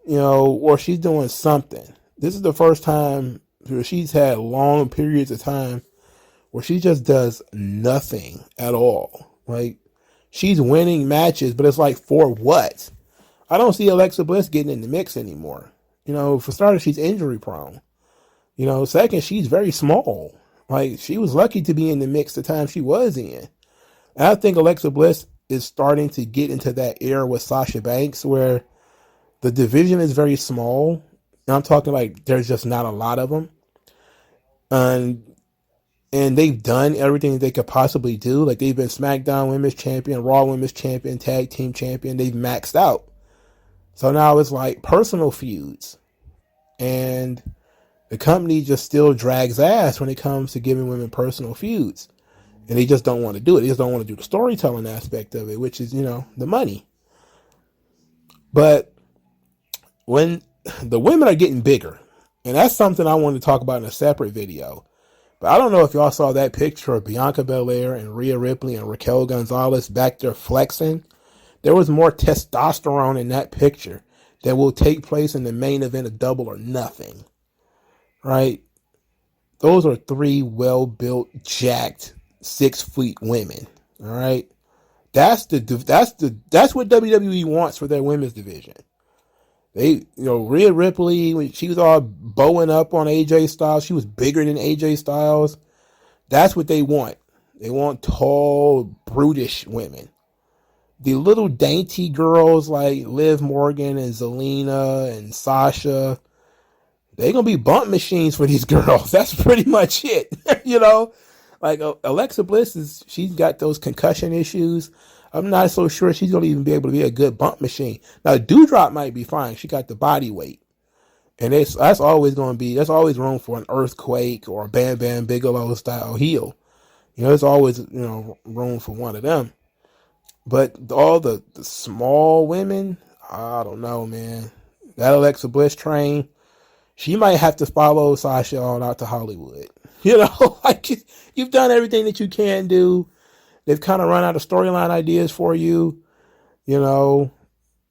or she's doing something. This is the first time where she's had long periods of time where she just does nothing at all. Like, she's winning matches, but it's like, for what? I don't see Alexa Bliss getting in the mix anymore. For starters, she's injury prone. Second, she's very small. Like, she was lucky to be in the mix the time she was in. And I think Alexa Bliss is starting to get into that era with Sasha Banks where the division is very small. And I'm talking like there's just not a lot of them. And they've done everything that they could possibly do. Like, they've been SmackDown Women's Champion, Raw Women's Champion, Tag Team Champion. They've maxed out. So now it's like personal feuds. And the company just still drags ass when it comes to giving women personal feuds. And they just don't want to do it. They just don't want to do the storytelling aspect of it, which is, the money. But when the women are getting bigger, and that's something I wanted to talk about in a separate video. But I don't know if y'all saw that picture of Bianca Belair and Rhea Ripley and Raquel Gonzalez back there flexing. There was more testosterone in that picture that will take place in the main event of Double or Nothing. Right? Those are three well-built, jacked, 6 feet women. All right? That's what WWE wants for their women's division. They, Rhea Ripley, when she was all bowing up on AJ Styles, she was bigger than AJ Styles. That's what they want. They want tall, brutish women. The little dainty girls like Liv Morgan and Zelina and Sasha, they're going to be bump machines for these girls. That's pretty much it. Like Alexa Bliss she's got those concussion issues. I'm not so sure she's going to even be able to be a good bump machine. Now, Doudrop might be fine. She got the body weight. And that's always room for an Earthquake or a Bam Bam Bigelow style heel. There's always, room for one of them. But all the small women, I don't know, man. That Alexa Bliss train, she might have to follow Sasha on out to Hollywood. Like, you've done everything that you can do. They've kind of run out of storyline ideas for you.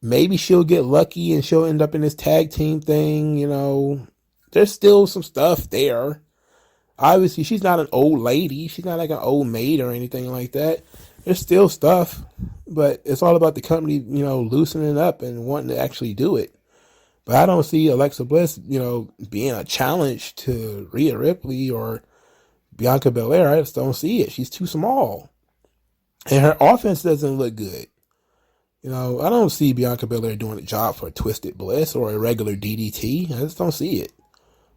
Maybe she'll get lucky and she'll end up in this tag team thing. There's still some stuff there. Obviously, she's not an old lady. She's not like an old maid or anything like that. There's still stuff, but it's all about the company, loosening up and wanting to actually do it. But I don't see Alexa Bliss, being a challenge to Rhea Ripley or Bianca Belair. I just don't see it. She's too small. And her offense doesn't look good. I don't see Bianca Belair doing a job for a Twisted Bliss or a regular DDT. I just don't see it.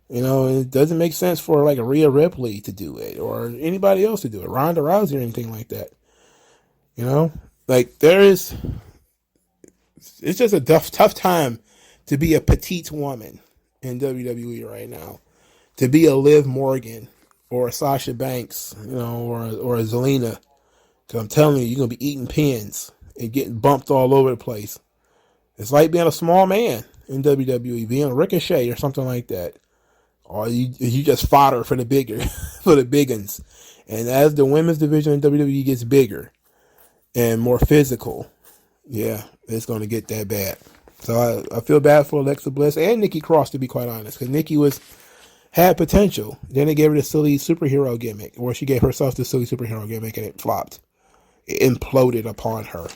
It doesn't make sense for like a Rhea Ripley to do it or anybody else to do it, Ronda Rousey or anything like that. It's just a tough time to be a petite woman in WWE right now. To be a Liv Morgan or a Sasha Banks, or a Zelina. Because I'm telling you, you're going to be eating pins and getting bumped all over the place. It's like being a small man in WWE, being a Ricochet or something like that. Or you just fodder for the for the big uns. And as the women's division in WWE gets bigger and more physical, yeah, it's going to get that bad. So I feel bad for Alexa Bliss and Nikki Cross, to be quite honest, because Nikki had potential. Then they gave her the silly superhero gimmick, or she gave herself the silly superhero gimmick, and it flopped. It imploded upon her.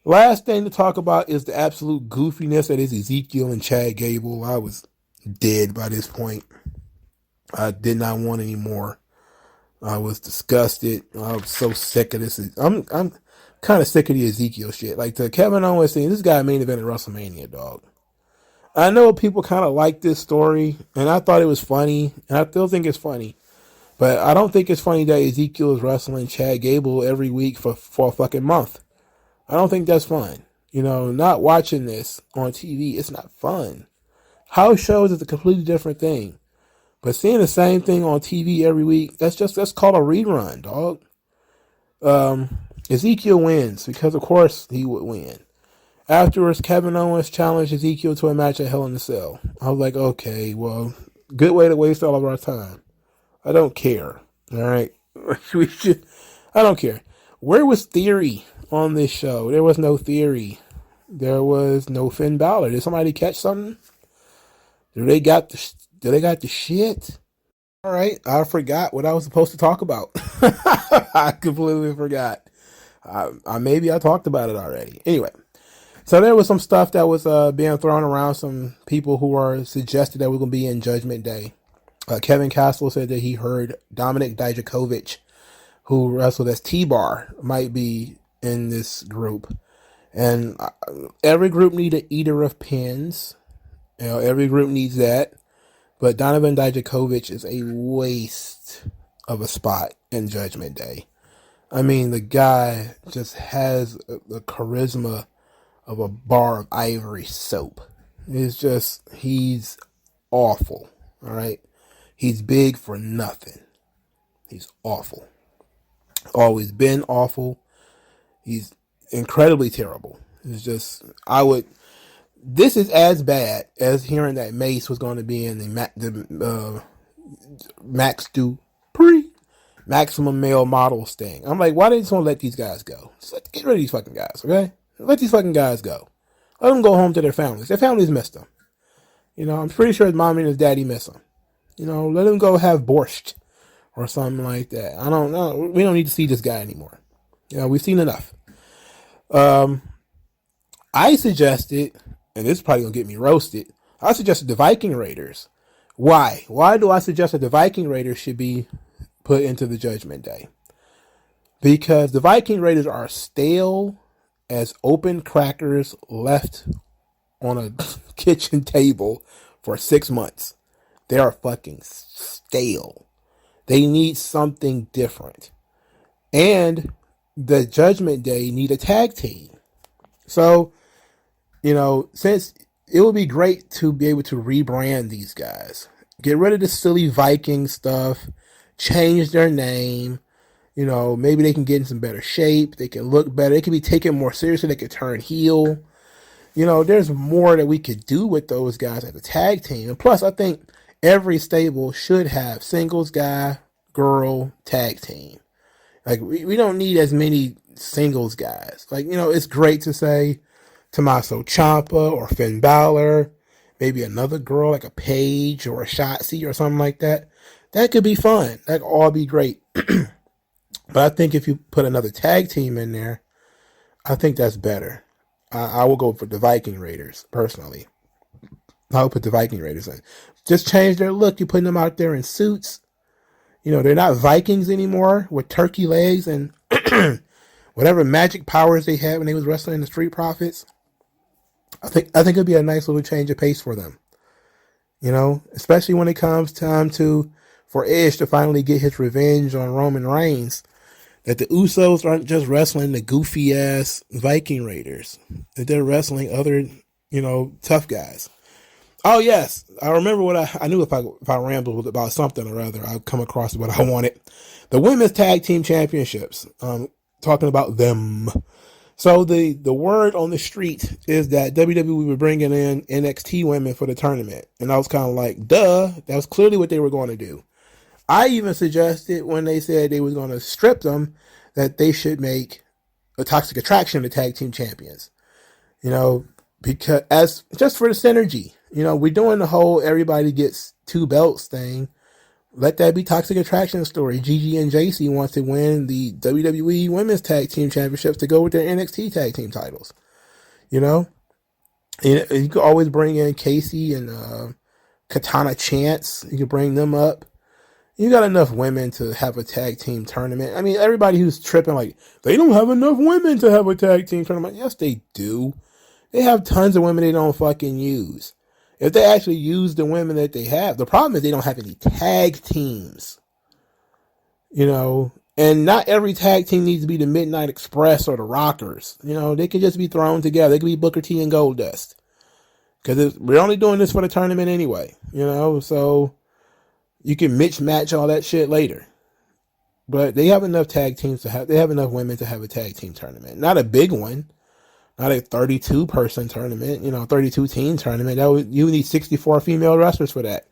Last thing to talk about is the absolute goofiness that is Ezekiel and Chad Gable. I was dead by this point. I did not want any more. I was disgusted. I was so sick of this. I'm kind of sick of the Ezekiel shit. Like the Kevin Owens thing, this guy main evented WrestleMania, dog. I know people kind of like this story, and I thought it was funny, and I still think it's funny. But I don't think it's funny that Ezekiel is wrestling Chad Gable every week for a fucking month. I don't think that's fun. Not watching this on TV, it's not fun. House shows is a completely different thing. But seeing the same thing on TV every week, that's called a rerun, dog. Ezekiel wins because, of course, he would win. Afterwards, Kevin Owens challenged Ezekiel to a match at Hell in a Cell. I was like, okay, well, good way to waste all of our time. I don't care. All right. I don't care. Where was Theory on this show? There was no Theory. There was no Finn Balor. Did somebody catch something? Do they got the shit? All right. I forgot what I was supposed to talk about. I completely forgot. Maybe I talked about it already. Anyway. So there was some stuff that was being thrown around. Some people who are suggested that we're going to be in Judgment Day. Kevin Castle said that he heard Dominic Dijakovic, who wrestled as T-Bar, might be in this group. And every group needs an eater of pins. Every group needs that. But Donovan Dijakovic is a waste of a spot in Judgment Day. I mean, the guy just has the charisma of a bar of ivory soap. He's awful. All right. He's big for nothing. He's awful. Always been awful. He's incredibly terrible. This is as bad as hearing that Mace was going to be in the Max Dupree Maximum Male Models thing. I'm like, why didn't someone let these guys go? Just get rid of these fucking guys, okay? Let these fucking guys go. Let them go home to their families. Their families missed them. I'm pretty sure his mommy and his daddy miss them. Let them go have borscht or something like that. I don't know. We don't need to see this guy anymore. We've seen enough. I suggested, and this is probably going to get me roasted, I suggested the Viking Raiders. Why? Why do I suggest that the Viking Raiders should be put into the Judgment Day? Because the Viking Raiders are stale as open crackers left on a kitchen table for 6 months. They are fucking stale. They need something different. And the Judgment Day need a tag team. So, since it would be great to be able to rebrand these guys, get rid of the silly Viking stuff, change their name, maybe they can get in some better shape. They can look better. They can be taken more seriously. They can turn heel. There's more that we could do with those guys as a tag team. And plus, I think every stable should have singles guy, girl, tag team. Like, we don't need as many singles guys. Like, it's great to say Tommaso Ciampa or Finn Balor, maybe another girl like a Paige or a Shotzi or something like that. That could be fun. That could all be great. But I think if you put another tag team in there, I think that's better. I will go for the Viking Raiders, personally. I would put the Viking Raiders in. Just change their look. You're putting them out there in suits. You know, they're not Vikings anymore with turkey legs and whatever magic powers they had when they was wrestling the Street Profits. I think it'd be a nice little change of pace for them. You know, especially when it comes time for A.S.H to finally get his revenge on Roman Reigns. That the Usos aren't just wrestling the goofy ass Viking Raiders. That they're wrestling other, tough guys. Oh yes, I remember what I knew if I rambled about something or other, I'd come across what I wanted. The women's tag team championships. Talking about them. So the word on the street is that WWE were bringing in NXT women for the tournament, and I was kind of like, duh, that was clearly what they were going to do. I even suggested when they said they was going to strip them that they should make a Toxic Attraction the tag team champions. Because as just for the synergy, we're doing the whole everybody gets 2 belts thing. Let that be Toxic Attraction story. Gigi and JC wants to win the WWE Women's Tag Team Championships to go with their NXT Tag Team titles. You could always bring in Casey and Katana Chance. You could bring them up. You got enough women to have a tag team tournament. I mean, everybody who's tripping like, they don't have enough women to have a tag team tournament. Yes, they do. They have tons of women they don't fucking use. If they actually use the women that they have, the problem is they don't have any tag teams. And not every tag team needs to be the Midnight Express or the Rockers. They can just be thrown together. They can be Booker T and Goldust. Because we're only doing this for the tournament anyway. So you can match all that shit later. But they have enough tag teams they have enough women to have a tag team tournament. Not a big one. Not a 32-person tournament, 32-team tournament. You need 64 female wrestlers for that.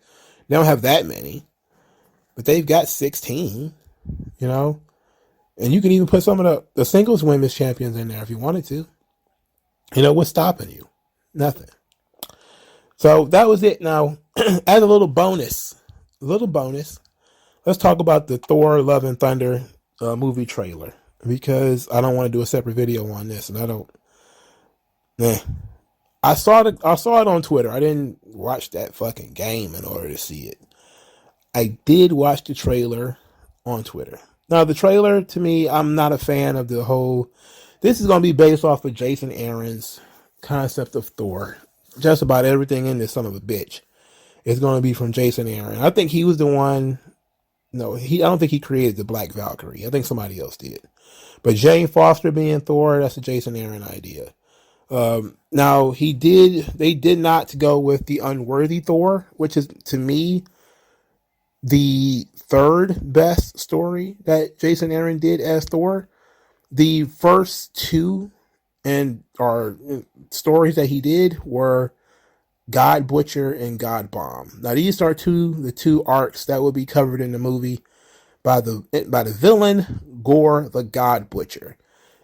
They don't have that many. But they've got 16, And you can even put some of the singles women's champions in there if you wanted to. What's stopping you? Nothing. So that was it. Now, as a little bonus, let's talk about the Thor Love and Thunder movie trailer. Because I don't want to do a separate video on this, and I don't. I saw it on Twitter. I didn't watch that fucking game in order to see it. I did watch the trailer on Twitter. Now, the trailer, to me, I'm not a fan of the whole... This is going to be based off of Jason Aaron's concept of Thor. Just about everything in this son of a bitch is going to be from Jason Aaron. I think he was the one... No, I don't think he created the Black Valkyrie. I think somebody else did. But Jane Foster being Thor, that's a Jason Aaron idea. Now they did not go with the unworthy Thor, which is to me the third best story that Jason Aaron did as Thor. The first two stories that he did were God Butcher and God Bomb. Now these are the two arcs that will be covered in the movie by the villain Gore the God Butcher.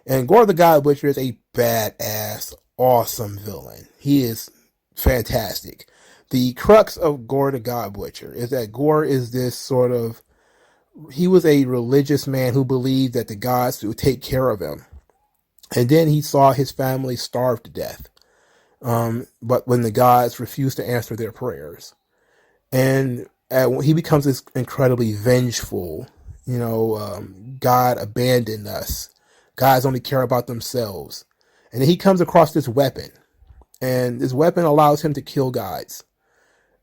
And Gore the God Butcher is a badass, awesome villain. He is fantastic. The crux of Gore the God Butcher is that Gore is this he was a religious man who believed that the gods would take care of him. And then he saw his family starve to death. But when the gods refused to answer their prayers. And he becomes this incredibly vengeful, God abandoned us. Gods only care about themselves. And then he comes across this weapon. And this weapon allows him to kill gods.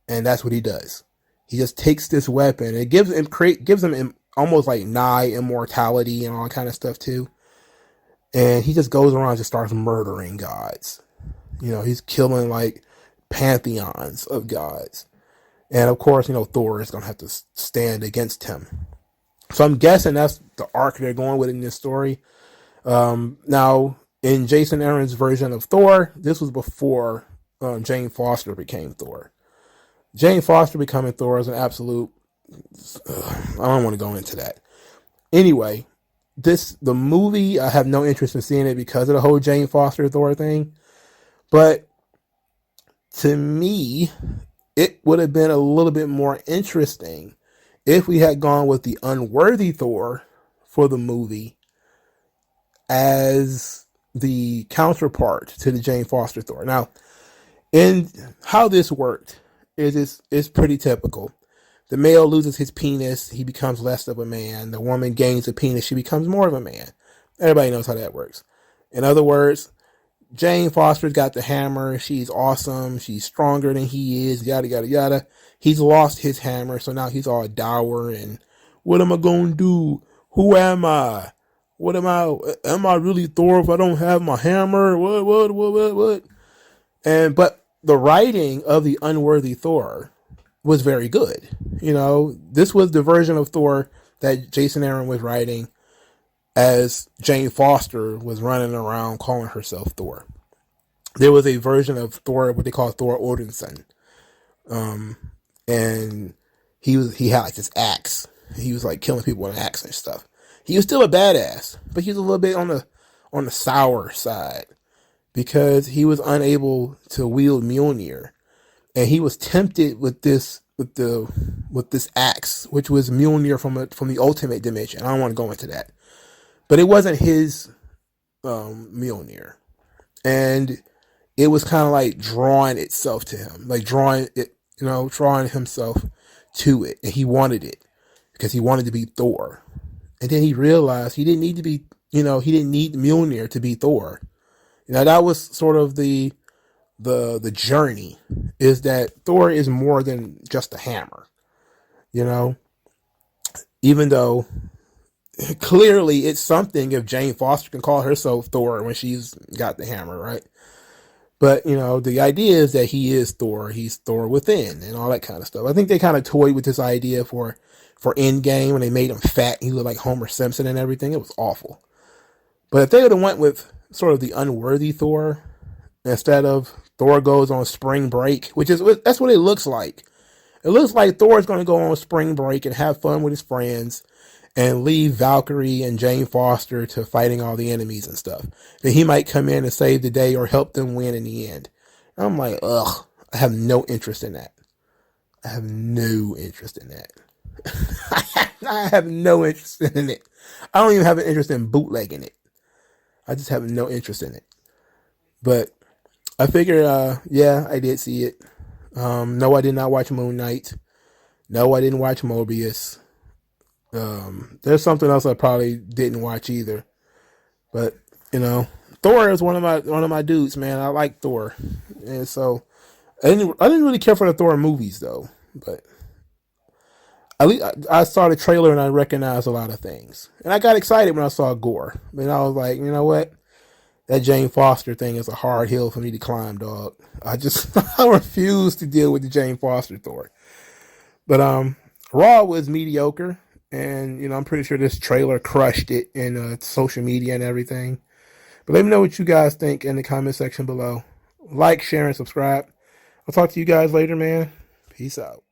And that's what he does. He just takes this weapon. And it gives him almost like nigh immortality and all that kind of stuff too. And he just goes around and just starts murdering gods. He's killing like pantheons of gods. And of course, Thor is going to have to stand against him. So I'm guessing that's the arc they're going with in this story. Now, in Jason Aaron's version of Thor, this was before Jane Foster became Thor. Jane Foster becoming Thor is an absolute... I don't want to go into that. Anyway, the movie, I have no interest in seeing it because of the whole Jane Foster Thor thing. But to me, it would have been a little bit more interesting if we had gone with the unworthy Thor for the movie as the counterpart to the Jane Foster Thor. Now, in how this worked is pretty typical. The male loses his penis, he becomes less of a man. The woman gains a penis, she becomes more of a man. Everybody knows how that works. In other words, Jane Foster's got the hammer. She's awesome. She's stronger than he is. Yada, yada, yada. He's lost his hammer, so now he's all dour and what am I going to do? Who am I? What am I? Am I really Thor if I don't have my hammer? What? But the writing of the unworthy Thor was very good. You know, this was the version of Thor that Jason Aaron was writing as Jane Foster was running around calling herself Thor. There was a version of Thor, what they call Thor Odinson. And he had like this axe. He was like killing people with an axe and stuff. He was still a badass, but he was a little bit on the sour side because he was unable to wield Mjolnir. And he was tempted with this axe, which was Mjolnir from the Ultimate Dimension. I don't want to go into that, but it wasn't his Mjolnir, and it was kind of like drawing itself to him, like drawing himself to it, and he wanted it because he wanted to be Thor. And then he realized he didn't need to be, he didn't need Mjolnir to be Thor. That was sort of the journey, is that Thor is more than just a hammer, even though clearly it's something if Jane Foster can call herself Thor when she's got the hammer, right? But, the idea is that he is Thor. He's Thor within and all that kind of stuff. I think they kind of toyed with this idea for Endgame when they made him fat. He looked like Homer Simpson and everything. It was awful. But if they would have went with sort of the unworthy Thor, instead of Thor goes on spring break, that's what it looks like. It looks like Thor is going to go on spring break and have fun with his friends and leave Valkyrie and Jane Foster to fighting all the enemies and stuff. Then he might come in and save the day or help them win in the end. And I'm like, ugh, I have no interest in that. I have no interest in that. I have no interest in it. I don't even have an interest in bootlegging it. I just have no interest in it. But I figure, yeah, I did see it. No, I did not watch Moon Knight. No, I didn't watch Mobius. There's something else I probably didn't watch either. But, Thor is one of my dudes, man. I like Thor. And so I didn't really care for the Thor movies though, but at least I saw the trailer and I recognized a lot of things. And I got excited when I saw Gore. And I was like, you know what? That Jane Foster thing is a hard hill for me to climb, dog. I refuse to deal with the Jane Foster Thor. But Raw was mediocre, and I'm pretty sure this trailer crushed it in social media and everything. But let me know what you guys think in the comment section below. Like, share, and subscribe. I'll talk to you guys later, man. Peace out.